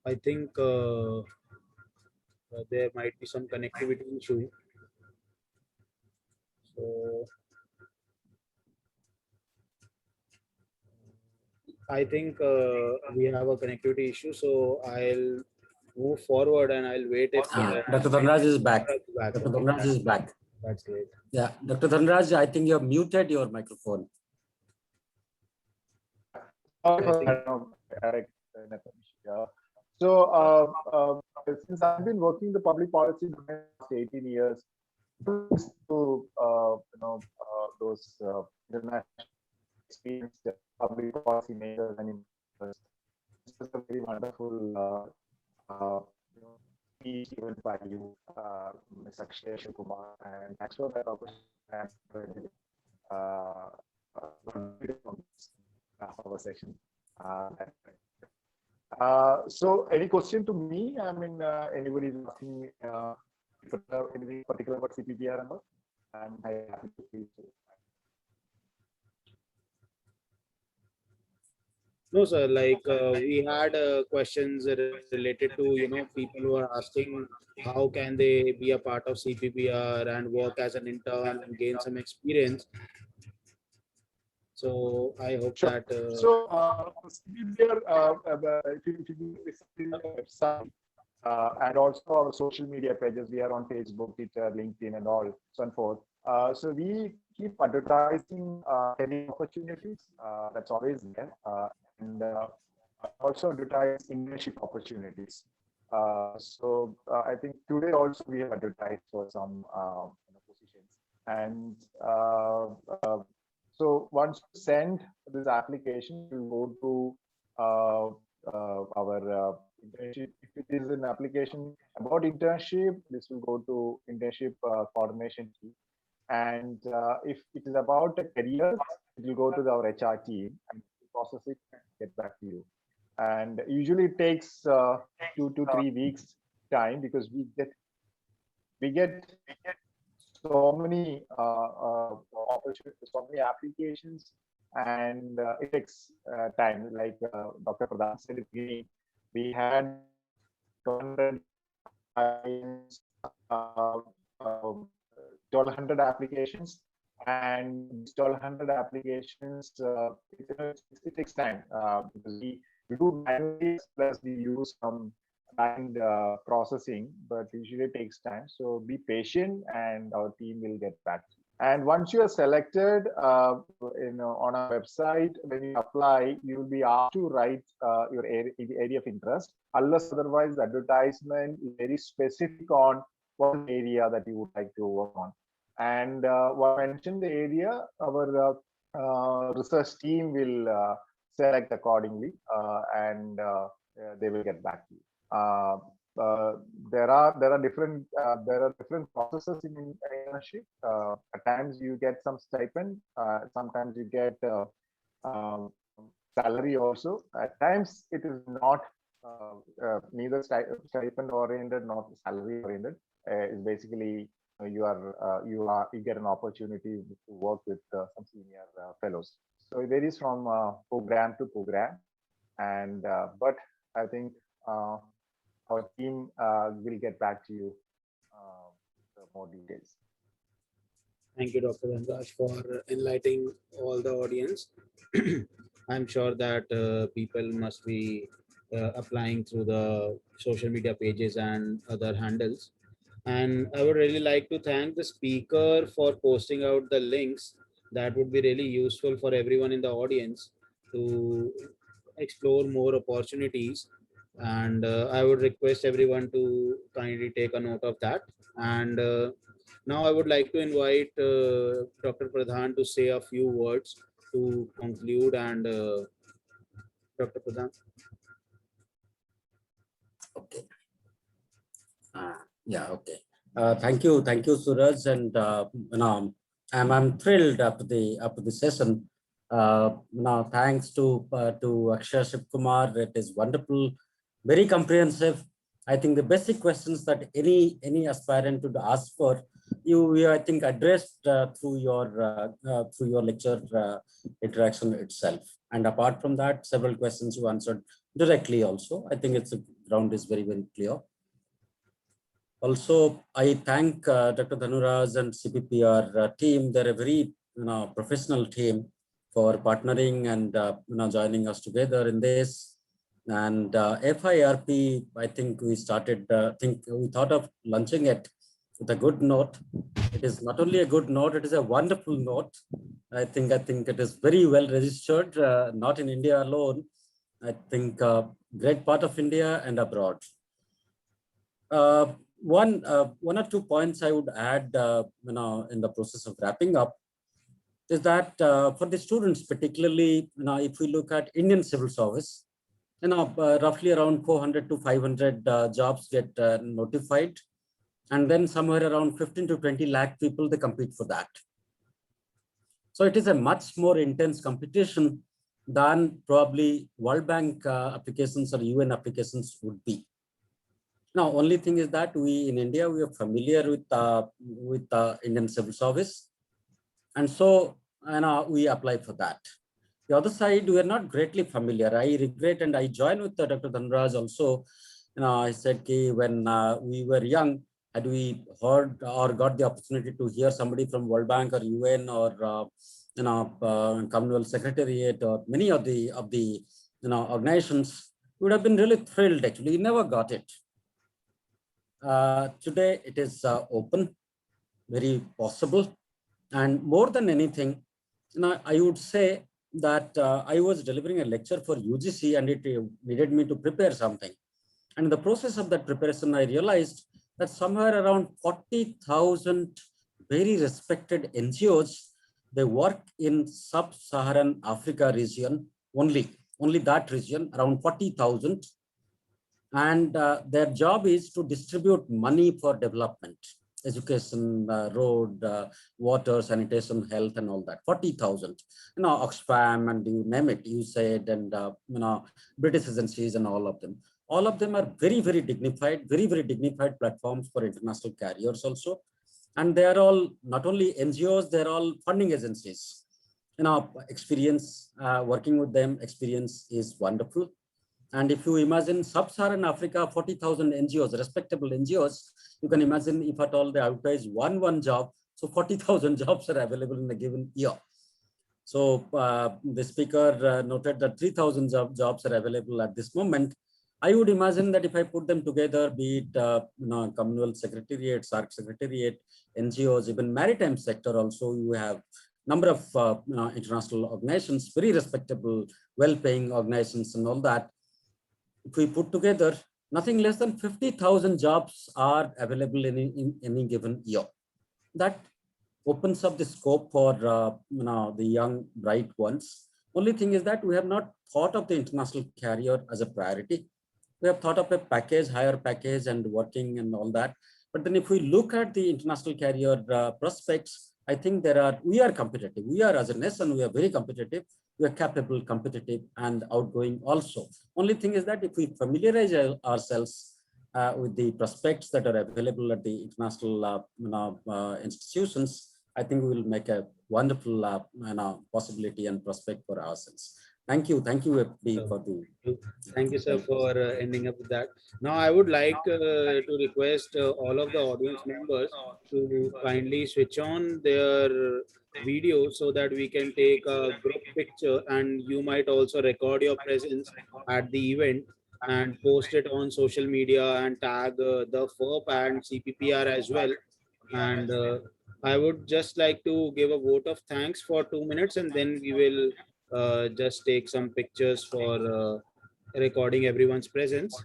I think there might be some connectivity issue. So I think we have a connectivity issue. So I'll move forward and I'll wait if Dr. Dhanraj is back. back. Dr. Dhanraj is back. That's great. Yeah, Dr. Dhanraj, I think you have muted your microphone. So since I've been working the public policy for the last 18 years, to those international experienced public policy makers and investors. This was a very wonderful speech given by you, Ms. Akshaya Shivkumar, and thanks for that opportunity. Conversation. So, any question to me? I mean, anybody is asking me anything particular about CPPR? I'm happy to see you. No, sir. Like we had questions related to people who are asking how can they be a part of CPPR and work as an intern and gain some experience. So I hope Sure. that. So CPPR, if you visit the website and also our social media pages, we are on Facebook, Twitter, LinkedIn, and all so and forth. So we keep advertising any opportunities. That's always there. And also advertise internship opportunities. So I think today also we have advertised for some positions, and So once you send this application, you go to our internship. If it is an application about internship, this will go to internship coordination team. And if it is about a career, it will go to our HR team and process it and get back to you. And usually it takes 2 to 3 weeks time, because we get so many opportunities, so many applications, and it takes time. Like Dr. Pradhan said at the beginning, we had 200 applications, uh, uh, 1,200 applications, and these 1,200 applications, it takes time, because we do manually, plus we use some backend processing, but usually it takes time. So be patient, and our team will get back to you. And once you are selected, on our website, when you apply, you will be asked to write your area of interest. Unless otherwise, the advertisement is very specific on what area that you would like to work on. And what I mentioned the area, our research team will select accordingly, and they will get back to you. There are different processes in internship. At times you get some stipend. Sometimes you get salary also. At times it is not neither stipend oriented nor salary oriented. It's basically you get an opportunity to work with some senior fellows. So it varies from program to program, and but I think our team will get back to you the more details. Thank you, Dr. Dhanraj, for enlightening all the audience. I'm sure that people must be applying through the social media pages and other handles. And I would really like to thank the speaker for posting out the links. That would be really useful for everyone in the audience to explore more opportunities. And I would request everyone to kindly take a note of that. And now I would like to invite Dr. Pradhan to say a few words to conclude. And Dr. Pradhan. Okay. Yeah, okay. Thank you, Suraj, and I'm thrilled after the session. Now, thanks to Akshaya Shivkumar. It is wonderful, very comprehensive. I think the basic questions that any aspirant would ask for, you I think addressed through your lecture interaction itself. And apart from that, several questions you answered directly also. I think the ground is very clear. Also, I thank Dr. Dhanuraj and CPPR team. They're a very professional team for partnering and joining us together in this. And FIRP, I think we started. We thought of launching it with a good note. It is not only a good note; it is a wonderful note. I think it is very well registered, not in India alone. I think great part of India and abroad. One or two points I would add, in the process of wrapping up, is that for the students, particularly, if we look at Indian civil service, roughly around 400 to 500 jobs get notified, and then somewhere around 15 to 20 lakh people, they compete for that. So it is a much more intense competition than probably World Bank applications or UN applications would be. Now, only thing is that we in India, we are familiar with Indian civil service. And so we apply for that. The other side, we are not greatly familiar. I regret, and I join with Dr. Dhanraj also. I said, when we were young, had we heard or got the opportunity to hear somebody from World Bank or UN or Commonwealth Secretariat or many of the organizations, we would have been really thrilled. Actually, we never got it. Today, it is open, very possible. And more than anything, I would say that I was delivering a lecture for UGC and it needed me to prepare something. And in the process of that preparation, I realized that somewhere around 40,000 very respected NGOs They work in sub-Saharan Africa region only that region, around 40,000. And their job is to distribute money for development, education, road, water, sanitation, health, and all that. 40,000. Oxfam and you name it, USAID and British agencies and all of them. All of them are very, very dignified platforms for international carriers also. And they are all not only NGOs, they're all funding agencies. Experience working with them, experience is wonderful. And if you imagine sub-Saharan Africa, 40,000 NGOs, respectable NGOs, you can imagine if at all they advertise one job, so 40,000 jobs are available in a given year. So the speaker noted that 3,000 jobs are available at this moment. I would imagine that if I put them together, be it Commonwealth Secretariat, SARC Secretariat, NGOs, even maritime sector also, you have number of international organizations, very respectable, well-paying organizations and all that. If we put together, nothing less than 50,000 jobs are available in any given year. That opens up the scope for the young, bright ones. Only thing is that we have not thought of the international carrier as a priority. We have thought of a package, higher package and working and all that. But then if we look at the international carrier prospects, I think we are competitive. We are as a nation, we are very competitive. We are capable, competitive and outgoing also. Only thing is that if we familiarize ourselves with the prospects that are available at the international institutions, I think we will make a wonderful possibility and prospect for ourselves. Thank you, FD, for the. Thank you, sir, for ending up with that. Now, I would like to request all of the audience members to kindly switch on their video so that we can take a group picture, and you might also record your presence at the event and post it on social media and tag the FIRP and CPPR as well. And I would just like to give a vote of thanks for 2 minutes, and then we will just take some pictures for recording everyone's presence.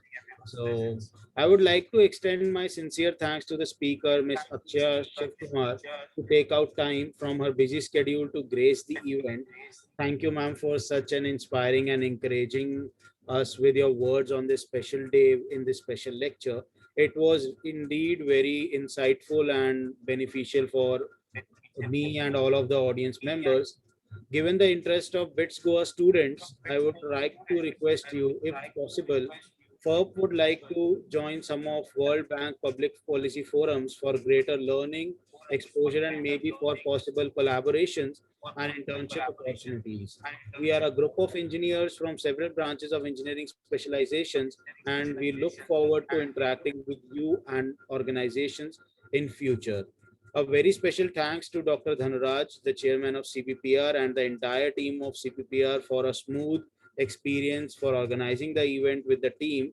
So I would like to extend my sincere thanks to the speaker, Ms. Akshaya Shivkumar, to take out time from her busy schedule to grace the event. Thank you, ma'am, for such an inspiring and encouraging us with your words on this special day in this special lecture. It was indeed very insightful and beneficial for me and all of the audience members. Given the interest of BITS Goa students, I would like to request you, if possible, FIRP would like to join some of World Bank public policy forums for greater learning, exposure, and maybe for possible collaborations and internship opportunities. We are a group of engineers from several branches of engineering specializations, and we look forward to interacting with you and organizations in future. A very special thanks to Dr. Dhanuraj, the chairman of CPPR, and the entire team of CPPR for a smooth experience for organizing the event with the team.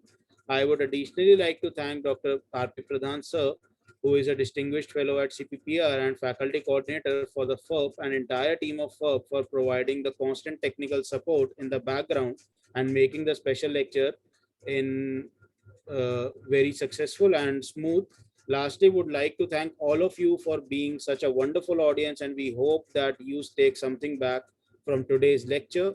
I would additionally like to thank Dr. R.P. Pradhan sir, who is a distinguished fellow at CPPR and faculty coordinator for the FIRP and entire team of FIRP for providing the constant technical support in the background and making the special lecture in very successful and smooth. Lastly, would like to thank all of you for being such a wonderful audience, and we hope that you take something back from today's lecture.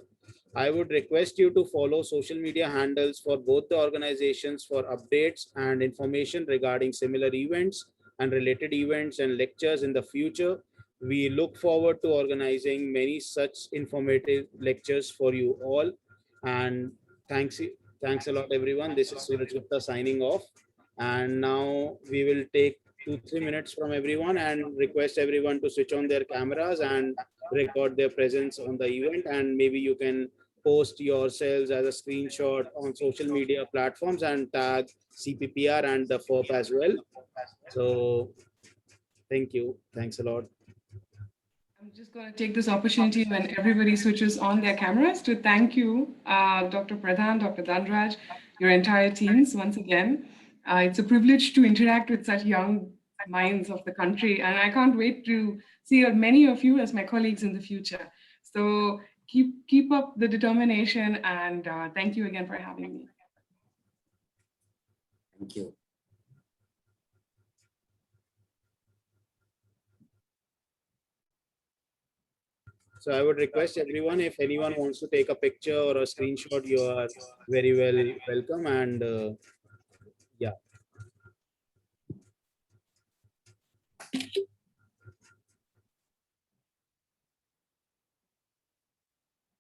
I would request you to follow social media handles for both the organizations for updates and information regarding similar events and related events and lectures in the future. We look forward to organizing many such informative lectures for you all. And thanks a lot, everyone. This is Suraj Gupta signing off. And now we will take 2-3 minutes from everyone and request everyone to switch on their cameras and record their presence on the event. And maybe you can post yourselves as a screenshot on social media platforms and tag CPPR and the FIRP as well. So thank you. Thanks a lot. I'm just going to take this opportunity when everybody switches on their cameras to thank you, Dr. Pradhan, Dr. Dhanraj, your entire teams once again. It's a privilege to interact with such young minds of the country, and I can't wait to see many of you as my colleagues in the future. So keep up the determination, and thank you again for having me. Thank you. So I would request everyone, if anyone wants to take a picture or a screenshot, you are very welcome. And yeah.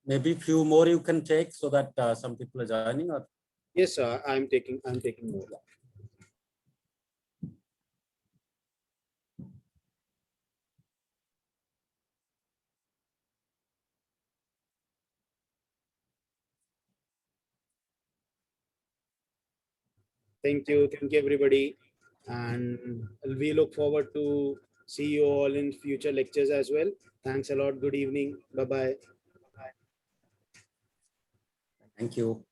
Maybe few more you can take so that some people are joining. Or Yes, sir. I'm taking more. Thank you everybody, and we look forward to see you all in future lectures as well. Thanks a lot. Good evening. Bye bye. thank you.